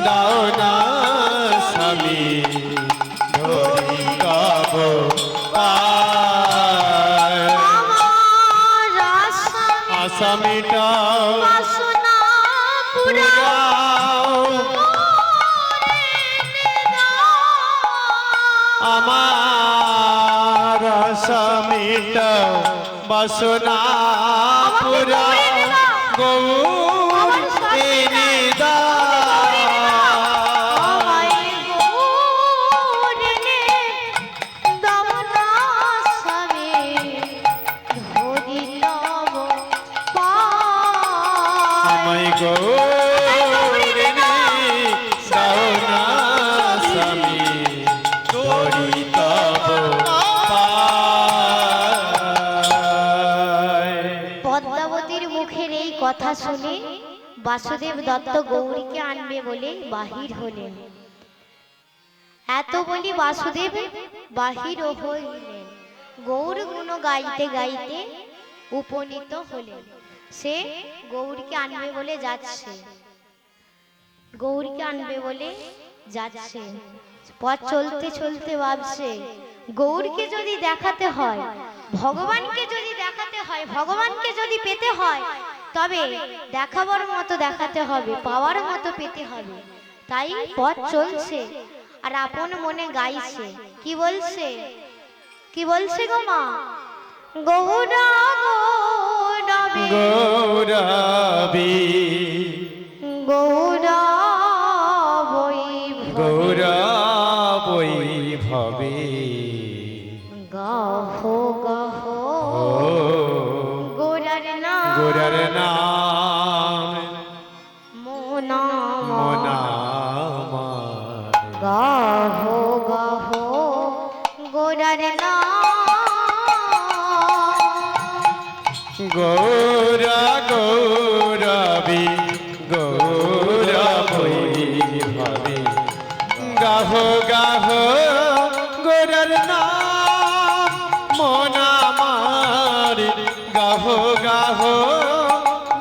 দাও না স্বামী, ধরি তব পায়। আমার আশা মিটাও বাসনা পুরাও, আমার আশা মিটাও বাসনা পুরা, গৌর এনে দাও। আমায় গৌর এনে দাও না স্বামী, ধরি তব পায়। আমায় গৌর এনে দাও না স্বামী, ধরি তব পায়। পদ্মাবতীর মুখের এই কথা শুনে বাসুদেব দত্ত গৌরীকে আনবে বলে বাহির হলেন। এত বলি বাসুদেব বাহির হইলেন। গৌর গুণ গাইতে গাইতে উপনীত হলেন। সে গৌরীকে আনবে বলে যাচ্ছে, গৌরীকে আনবে বলে যাচ্ছে। পথ চলতে চলতে ভাবছে, গৌরকে যদি দেখাতে হয়, ভগবানকে যদি দেখাতে হয়, ভগবানকে যদি পেতে হয়, তবে দেখাবার মতো দেখাতে হবে, পাওয়ার মতো পেতে হবে। তাই পথ চলছে আর আপন মনে গাইছে। কি বলছে? কি বলছে গো মা? গৌরা গৌরবে গৌরবী গৌরা বৈভবে গৌরা বৈভবে গাহো গাহো ও গোরার নাম গোরার নাম মোনা মনামার। গাহো গাহো গোরার নাম। গৌরা গৌরবী গৌরা বৈভবে গাহো গাহো গোরার নাম মনামার। গাহো গাহো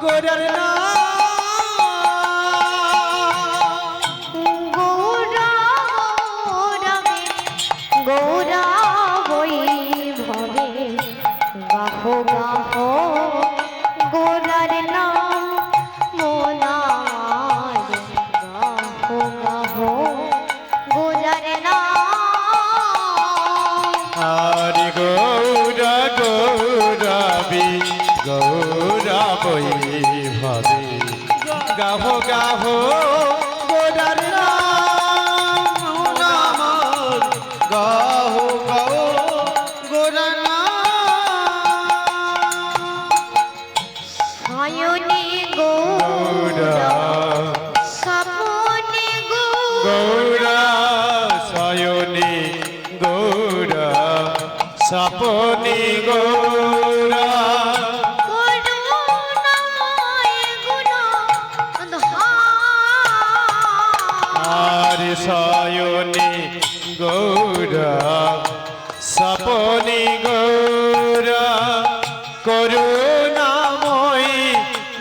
গোরার নাম। গৌরা গৌরবে গৌরা বৈভবে গাহো গাহো গোরার নাম মোনার। গাহো গাহো গোরার নাম। আর গৌরা গৌরবী গৌরা বৈভবে গাহো গাহো গোরার নাম নামার। গাহো গাহো গোরার নাম। সায়নে গৌরা সপনে গৌরা শয়নে গৌরা সপনে গৌরা করুণাময় গুণধার। আর শয়নে গৌরা সপনে গৌরা করুণাময়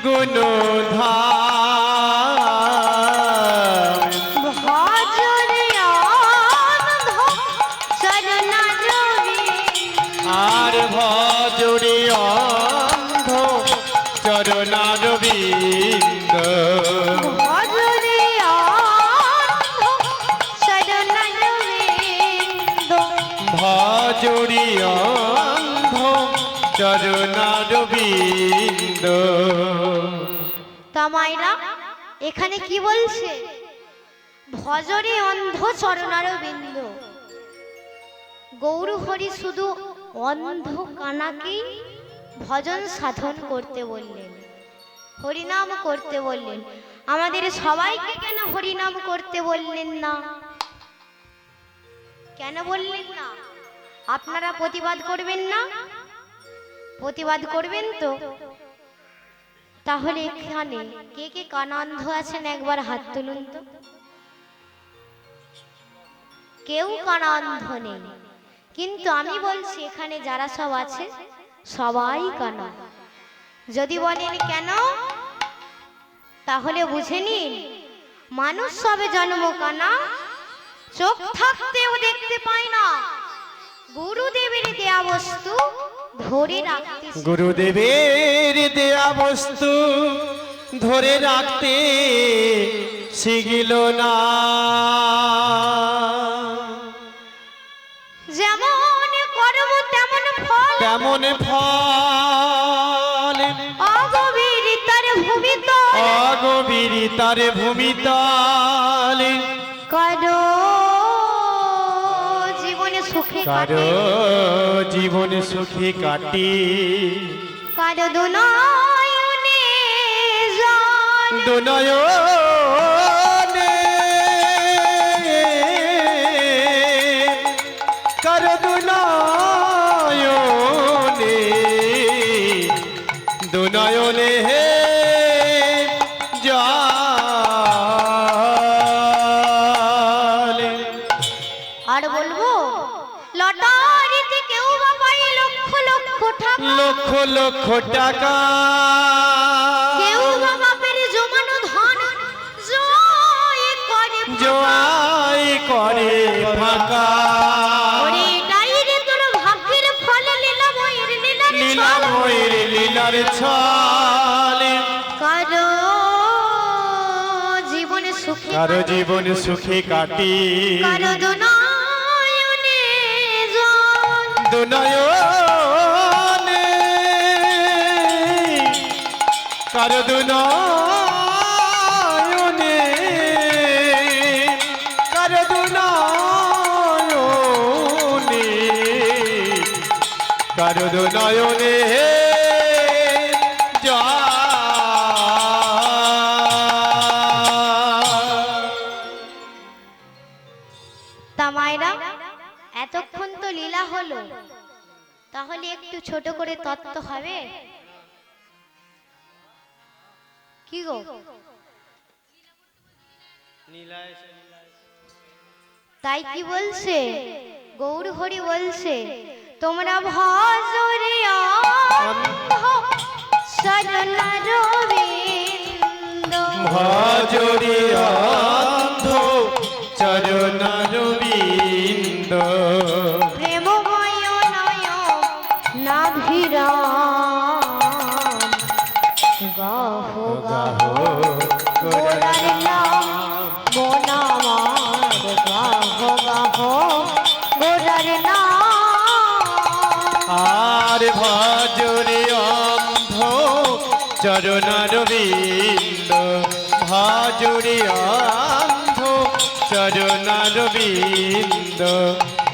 গুণধার। ভজরে অন্ধ চরণ রবি। আর ভজরে ভজরি অন্ধ চরণারবিন্দ। তা মায়েরা এখানে কি বলছে? ভজরে অন্ধ চরণারবিন্দ। গৌর হরি শুধু অন্ধ কানাকেই ভজন সাধন করতে বললেন, হরিনাম করতে বললেন। আমাদের সবাইকে কেন হরিনাম করতে বললেন না? কেন বললেন না? আপনারা প্রতিবাদ করবেন না? প্রতিবাদ করবেন তো? তাহলে এখানে কে কে কানা অন্ধ আছেন একবার হাত তুলুন তো। কেউ কানা অন্ধ নেই, কিন্তু আমি বলছি এখানে যারা সব আছে সবাই কানা। যদি বলেন কেন, তাহলে বুঝে নিন মানুষ সবে জন্ম কানা, চোখ থাকতেও দেখতে পায় না। গুরুদেবের দেয়া বস্তু ধরে রাখতে, গুরুদেবের দেয়া বস্তু ধরে রাখতে শিখিল না। যেমন কর্ম তেমন ফল, তেমন ফল অগভীর তার ভূমিতল। অগভীর তার ভূমিতল। কারো জীবনে সুখে কারো কাটে, জীবনে সুখে কাটি, কারো দুনয়নে জল। দুনয়নে কারো দুনয়নে, দুনয়নে হে জল। আর বলবো লটারিতে কেউ বা পায় লক্ষ লক্ষ টাকা, লক্ষ লক্ষ টাকা, কেউ বা বাপের জমানো ধন জয় করে জয় করে ফাঁকা। ওরে এটাই রে তোর ভাগ্যের ফল, লীলা বইয়ের লীলার লীলা ছল। বইয়ের লীলার ছল। কারো জীবনে সুখে কারো কাটে, জীবন সুখে কাটি, কারো দুনয়নে জল। দুনয়নে কারো দুনয়নে, কারো দুনয়নে, কারো দুনয়নে তা মায়েরা এতক্ষণ তো লীলা হলো, তাহলে একটু ছোট করে তত্ত্ব হবে কি গো? তাই কি বলছে গৌর হরি? বলছে তোমরা ভজরে অন্ধ চরণারবিন্দ। ভজরি অন্ধ চরণারবিন্দ। প্রেমময় নয়ন নাভিরাম, গাহ গাহ গোরার নাম মন আমার, গাহ গাহ গোরার নাম। আর ভজরি অন্ধ চরণারবিন্দ, ভজরি অন্ধ চরণারবিন্দ।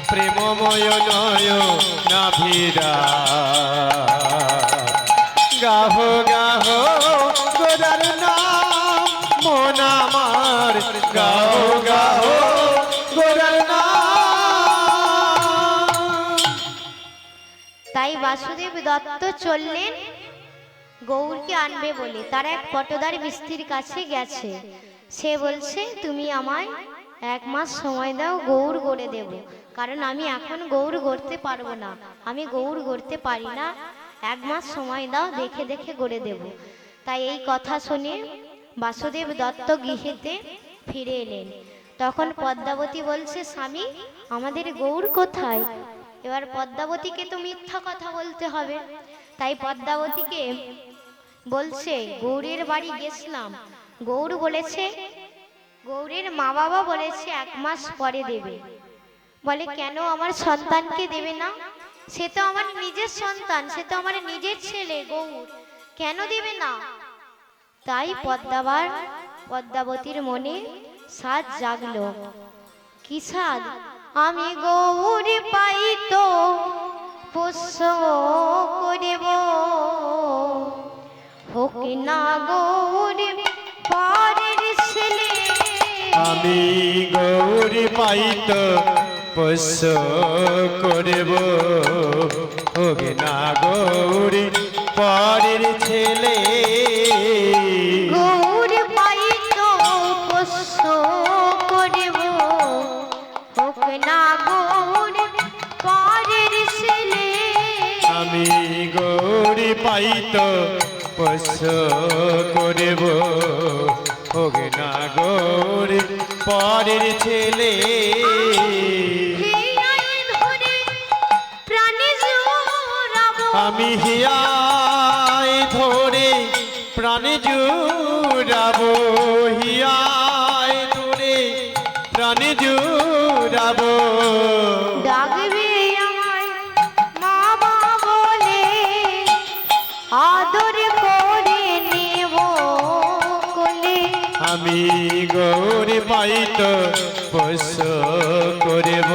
প্রেমময় নয় নাভিরা, গাহ গাহ গোরার নাম মন আমার, গাহ গাহ গোরার নাম। তাই বাসুদেব দত্ত চললেন গৌরকে আনবে বলে। তারা এক পটদার মিস্ত্রির কাছে গেছে। সে বলছে তুমি আমায় 1 মাস সময় দাও, গৌর গড়ে দেব। কারণ আমি এখন গৌর গড়তে পারবো না, আমি গৌর গড়তে পারি না, 1 মাস সময় দাও, দেখে দেখে গড়ে দেব। তাই এই কথা শুনে বাসুদেব দত্ত গৃহেতে ফিরে এলেন। তখন পদ্মাবতী বলছে স্বামী আমাদের গৌর কোথায়? এবার পদ্মাবতীকে তো মিথ্যা কথা বলতে হবে, তাই পদ্মাবতীকে বলছে গৌরের বাড়ি গেছিলাম, গৌর বলেছে, গৌরের মা বাবা বলেছে 1 মাস পরে দেবে। বলে কেন আমার সন্তানকে দেবে না? সে তো আমার নিজের সন্তান, সে তো আমার নিজের ছেলে গৌর, কেন দেবে না? তাই পদ্মাবতীর মনে সাজ জাগলো। কি সাজ? আমি গৌর পাইতো পোষ্য করিব, হোক না গৌর পরের ছেলে। আমি গৌরী পাইত পোষ্য করব, হোক না গৌরী পরের ছেলে। গৌর পাইতো পোষ্য করিব, হোক না গৌর পরের ছেলে। আমি গৌরী পাইত পোষ্য করব, হোক না গৌরী পরের ছেলে। হিয়ায় ধরে প্রাণে জুড়াবো, আমি হিয়ায় ধরে প্রাণে জুড়াবো, হিয়ায় ধরে প্রাণে জুড়াবো। ডাকবে আমায় মামা বলে, আদর করে নেব কোলে। আমি গৌরী পাইত পোষ্য করব,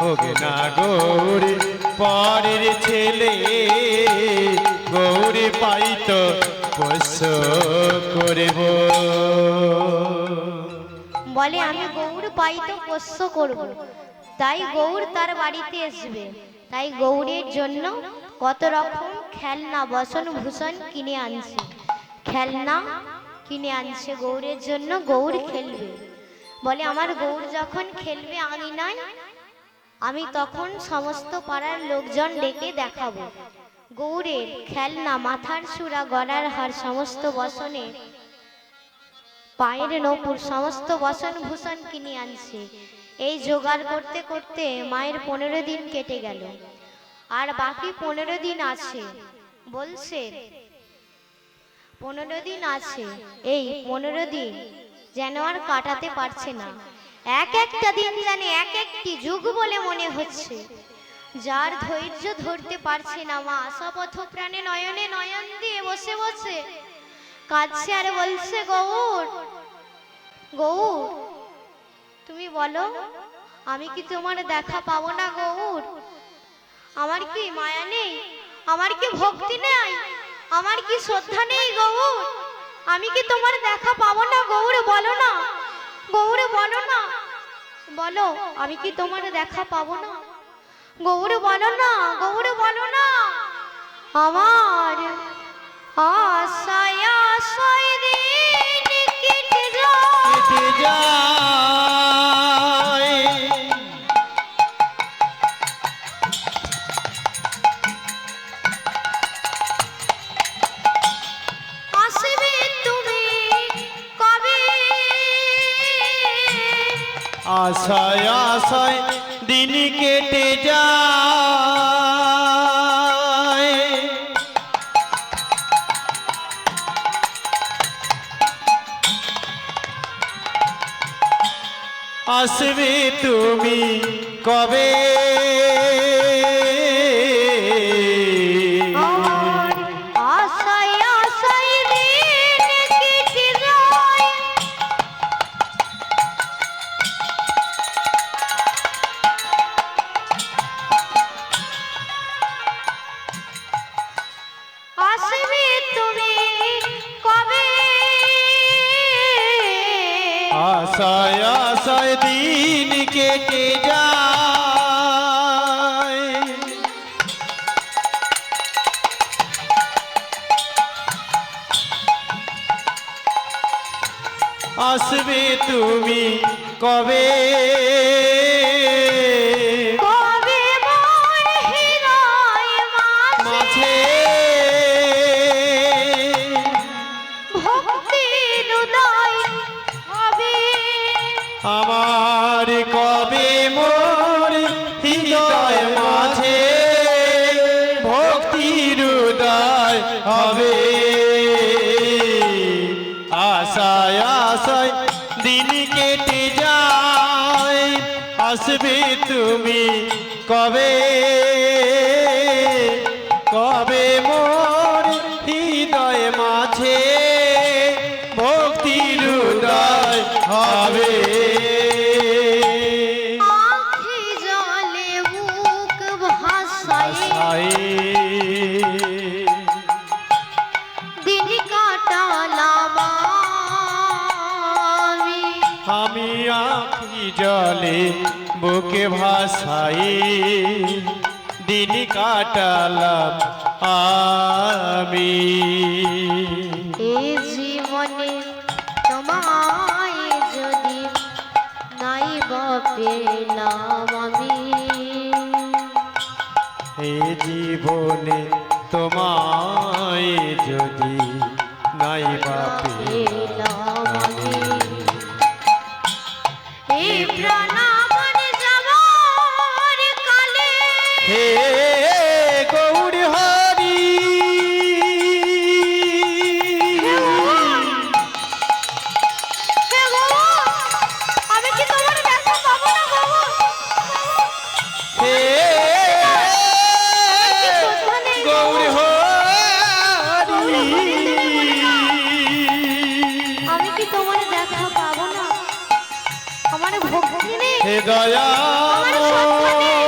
হোক না গৌরী পরের ছেলে। গৌরী পাইত পোষ্য করব। বলে আমি গৌর পাইতো পোষ্য করব, তাই গৌর তার বাড়িতে আসবে। তাই গৌরের জন্য কত রকম খেলনা বসন ভূষণ কিনে আনছে, খেলনা কিনে আনছে গৌরের জন্য। গৌর খেলবে, বলে আমার গৌর যখন খেলবে আঙিনায়, আমি তখন সমস্ত পাড়ার লোকজন ডেকে দেখাবো গৌরের খেলনা, মাথার চূড়া, গলার হার, সমস্ত বসনে পায়ের নপুর, সমস্ত বসন ভূষণ কিনে আনছে। এই জোগাড় করতে করতে মায়ের 15 দিন কেটে গেল, আর বাকি 15 দিন আছে। বলছে 15 দিন আছে, এই 15 দিন যেন আর কাটাতে পারছে না। এক একটা দিন জানে এক একটি যুগ বলে মনে হচ্ছে। যার ধৈর্য ধরতে পারছে না, মা শপথ প্রাণে নয়নে নয়ন দিয়ে বসে বসে কাঁদছে আর বলছে গৌর, গৌর তুমি বলো আমি কি তোমার দেখা পাবো না গৌর? আমার কি মায়া নেই? আমার কি ভক্তি নেই? আমার কি শ্রদ্ধা নেই গৌর? আমি কি তোমার দেখা পাবো না গৌর? বলো না গৌর, বলো না, বলো আমি কি তোমার দেখা পাবো না গৌর? বলো না গৌর, বলো না। আমার আশায় আশায় দিন কেটে যায়, কেটে যায়। আসবে তুমি কবে? আশায় আশায় দিন কেটে যায়। আসবে তুমি কবে? আমার আশায় আশায় দিন কেটে যায়। আসবে তুমি কবে? আশায় আশায় দিন কেটে যায়। আসবে তুমি কবে? কবে মোর হৃদয় মাঝে মাঝে ভক্তির উদয় হবে? আমার কবে মোর হৃদয় মাঝে ভক্তির উদয় হবে। আশায় আশায় দিন কেটে যায়, আসবে তুমি কবে কবে মোর হৃদয় মাঝে ভক্তির উদয় হবে আখি জলে বুক ভাসায় দিন কাটালাম আমি আখি জলে বুকে ভাসাই দিন কাটালাম আমি এ জীবনে তোমায় যদি নাই বা পেলাম আমি এ জীবনে তোমায় যদি নাই বা পেলাম আমি এই প্রাণ আমার যাবার কালে হে গৌর হরি হে বাবা, আমি কি তোমার দেখা পাবো না বাবা? হে গৌর হরি আমি কি তোমার দেখা পাবো না? আমার ভক্তি নেই, হে দয়া আমার শ্রদ্ধা নেই,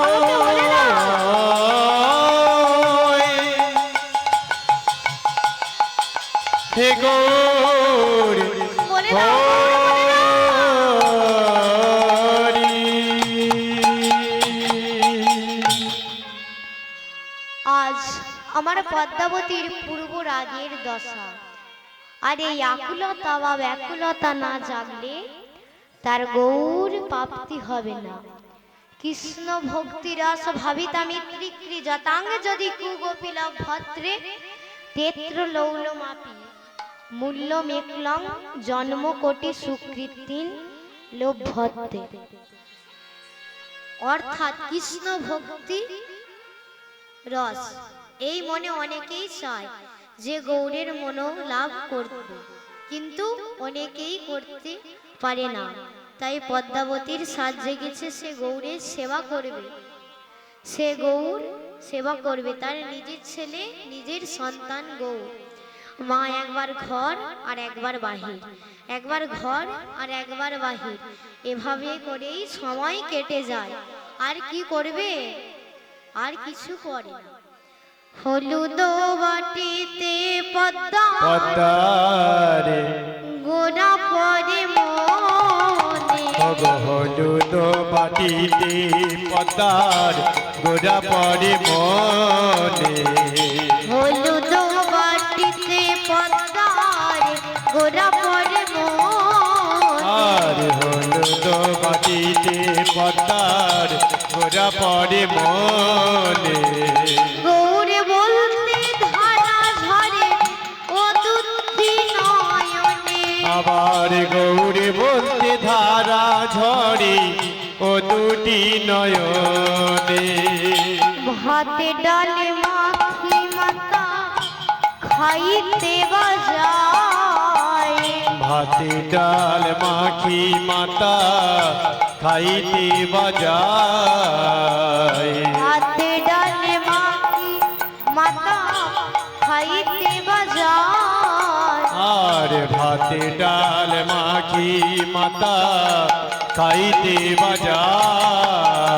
আমাকে বলে দাও। হে গৌর বলে দাও, বলে দাও। হরি আজ আমার পদ্মাবতীর পূর্ব রাগের দশা, আর এই আকুলতা বা ব্যাকুলতা না জাগলে তার গৌর প্রাপ্তি হবে না। কৃষ্ণ ভক্তিরস ভাবিতামিত্রিক্রি যতাং যদি কুগোপিল ভদ্রে তেত্র লৌলমাপি মূল্য মেকলং জন্ম কোটি সুকৃতিন লোভ্যতে। অর্থাৎ কৃষ্ণ ভক্তি রস এই মনে অনেকেই চায় যে গৌরের মনো লাভ করতে, কিন্তু অনেকেই করতে পারে না। তাই পদ্মাবতীর সাহায্যে গেছে, সে গৌরের সেবা করবে, সে গৌর সেবা করবে। তার নিজের ছেলে, নিজের সন্তান গৌর। মা একবার ঘর আর একবার বাহির, একবার ঘর আর একবার বাহির, এভাবে করেই সময় কেটে যায়। আর কি করবে? আর কিছু করে না। হলুদ বাটিতে পদ্মা পদ্মারে গোড়া পরে মনে, হলুদ বাটিতে পদ্মার গোড়া পরে মনে হলুদ বাটিতে পদ্মার গোড়া পরে মনে, আর হলুদ বাটিতে পদ্মার গোড়া পরে মনে গৌরে বলতে ধারা ঝরে ও দুটি নয়নে, আবার গৌরে বলতে ধারা ঝরে ও দুটি নয়নে ভাতে ডালে মাখি মাতা খাইতে বাজায়, ভাতে ডাল মাখি মাতা খাইতে বাজায় ভাতে ডালে মাখি মাতা খাইতে বাজায়, আর ভাতে ডাল মাখি মাতা খাইতে বাজায়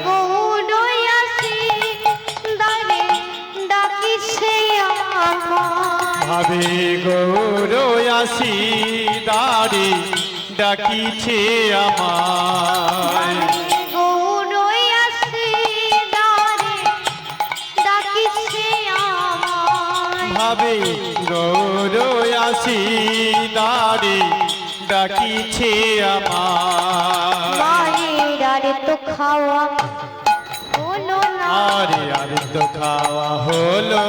গৌরয়াসি দারে ডাকি সে আমার, ভাবে গৌর আসি দাঁড়ি ডাকিছে আমায় গৌরয়াসি দারে ডাকি সে আমার, ভাবে গৌর আসি দাঁড়ি ডাকিছে আমায় মায়ের আর তো খাওয়া হলো না, আরে আর তো খাওয়া হলো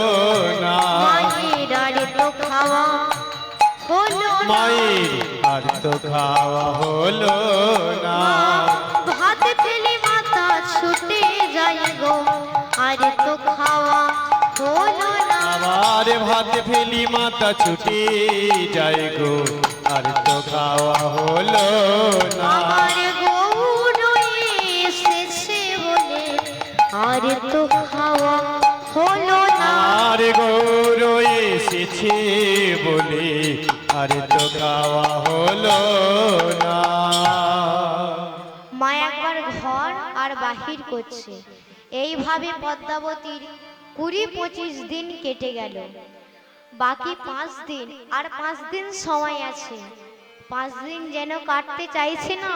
না মায়ের আর তো খাওয়া হলো না, মায়ের আর তো খাওয়া হলো না ভাত ফেলে মাথা ছুটে যায় গো, আর তো খাওয়া হলো না, আবার ভাত ফেলি মাথা ছুটে যায় গো আর তো খাওয়া হলো না আমার গৌর আমার গৌর এসেছে বলে আর তো খাওয়া হলো না। মা একবার ঘর আর বাহির করছে। এইভাবে পদ্মাবতীর 20-25 দিন কেটে গেল। বাকি 5 দিন, আর 5 দিন সময় আছে। 5 দিন যেন কাটতে চাইছে না,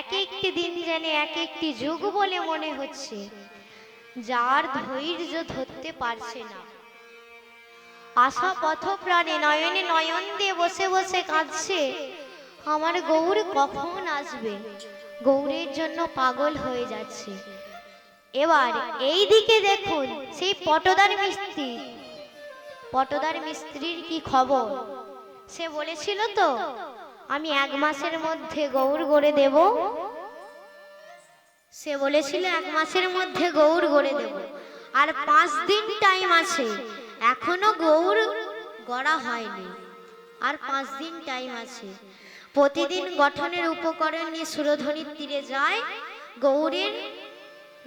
এক একটি দিন যেন এক একটি যুগ বলে মনে হচ্ছে। যার ধৈর্য ধরতে পারছে না, আশা পথ প্রাণে নয়নে নয়ন দিয়ে বসে বসে কাঁদছে, আমার গৌর কখন আসবে। গৌরের জন্য পাগল হয়ে যাচ্ছে। এবার এই দিকে দেখুন, সেই পটদার মিস্ত্রির কি খবর। সে বলেছিল তো আমি 1 মাসের মধ্যে গৌর গড়ে দেব। সে বলেছিল 1 মাসের মধ্যে গৌর গড়ে দেব, আর 5 দিন টাইম আছে, এখনো গৌর গড়া হয়নি, আর 5 দিন টাইম আছে। প্রতিদিন গঠনের উপকরণ নিয়ে সুরধনির তীরে যায়, গৌরের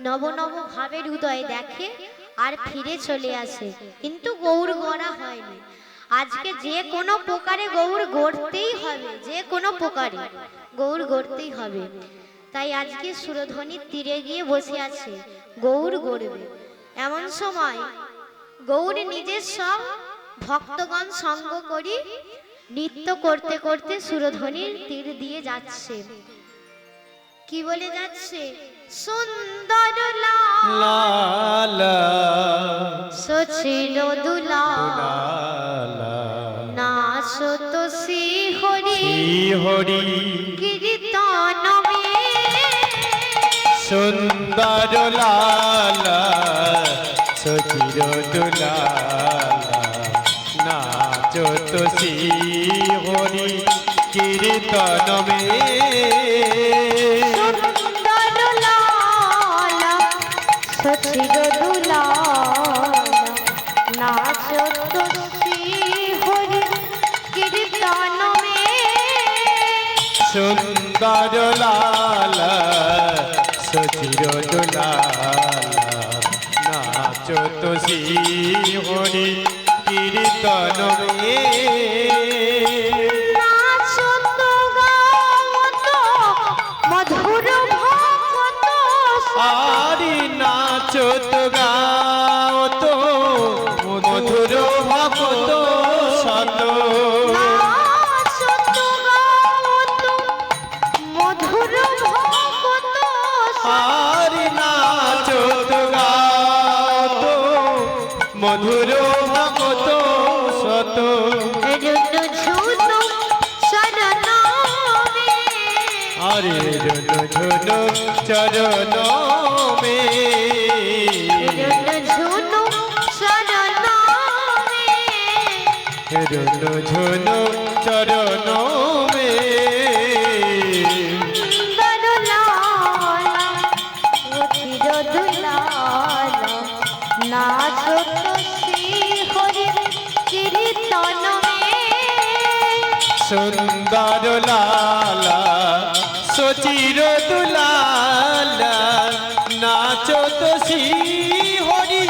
নব নব ভাবের উদয় দেখে আর ফিরে চলে আসে, কিন্তু গৌর গড়া হয়নি। আজকে যে কোনো প্রকারে গৌর গড়তেই হবে, যে কোনো প্রকারে গৌর গড়তেই হবে। তাই আজকে সুরধনির তীরে গিয়ে বসে আছে, গৌর গড়বে। এমন সময় গৌর নিজের সব ভক্তগণ সঙ্গ করি নৃত্য করতে করতে সুরধনির তীর দিয়ে যাচ্ছে। কি বলে যাচ্ছে? সুন্দর লালা সচিল দুলা নাচত শ্রী হরি হরি কীর্তন মে। সুন্দর লালা সচির দুলালা নাচো তো শ্রী হরি কীর্তন মে। সুন্দর লালা সচিল দুলা নাচত শ্রী হরি কীর্তন মে। সুন্দর লালা সচির দুলালা নাচো তো শ্রী হরি কীর্তন মে। নাচত গাওত মধুর ভক্ত আরি নাচো তো গাও তো মধুর ভক্ত শত। নাচত গাওত মধুর ভক্ত আরি নাচো তো গাও তো মধুর ভক্ত শত। রুনু ঝুনু শরণ মে। আরে রুনু ঝুনু চরণ মে। রুনু ঝুনু শরণ মে। রুনু ঝুনু চরণ মে। সুন্দর লালা অচির দুলালা নাচত শ্রী হরি কীর্তন মে। সুন্দর লালা সচির দুলালা নাচো তো শ্রী হরি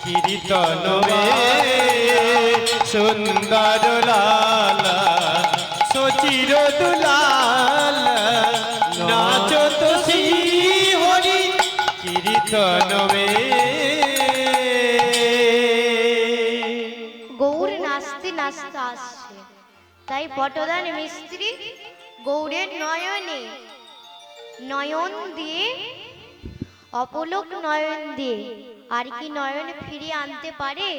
কীর্তন মে। সুন্দর লালা সচির দুলালা নাচো তো শ্রী হরি কীর্তন মে। গৌর নাচতে নাচতে আসছে, তাই পটদান মিস্ত্রি গৌরের নয়নে নয়ন দিয়ে, অপলক নয়ন দিয়ে আর কি নয়ন ফিরিয়ে আনতে পারে।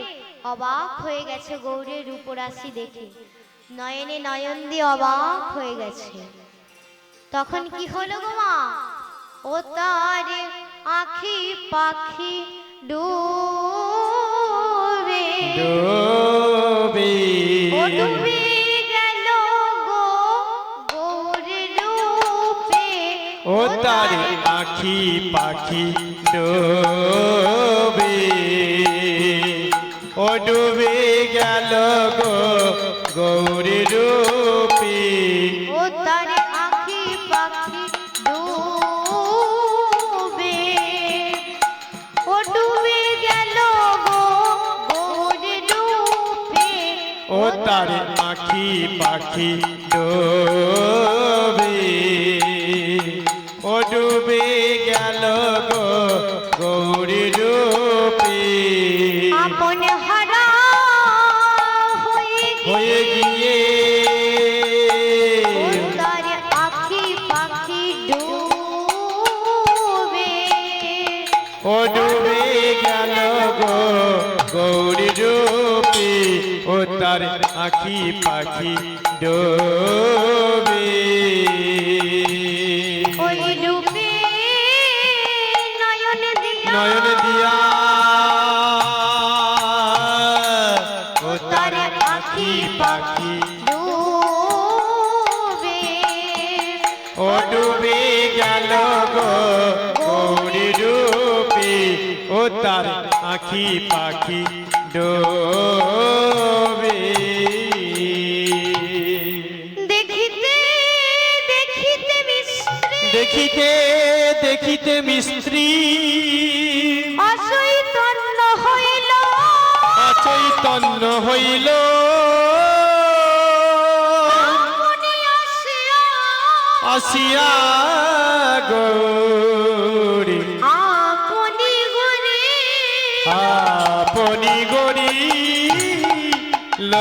অবাক হয়ে গেছে গৌরের রূপরাশি দেখে, নয়নে নয়ন দিয়ে অবাক হয়ে গেছে। তখন কি হলো গো মা? ও তারে আখি পাখি ডুবে ডোবে ও ডুবে গেল গো গৌর রূপে। ও তারে আখি পাখি ডোবে ও ডুবে গেল গো গৌরী রূপী। ও তারে আখি পাখি ডুবে ও ডুবে গেল গো তার আখি পাখি ডোবে ও ডুবে গেল গো গৌরী রূপে আপন হারা হয়ে গিয়ে তার আখি পাখি ডুবে ও ডুবে গেল গো গৌরী রূপে ও তার আখি পাখি ডোবে ওই রূপে নয়ন দিয়া নয়ন দিয়া ও তার আখি পাখি ডুবে ও ডুবে গেল গো গৌরী রূপে ও তার আখি পাখি ডোবে দেখিতে দেখিতে মিশ্রে দেখিতে দেখিতে মিস্ত্রি অচৈতন্য হইল অচৈতন্য হইল আপনি আসিয়া আসিয়া গৌরী আপনি গরে আপনি গরি ল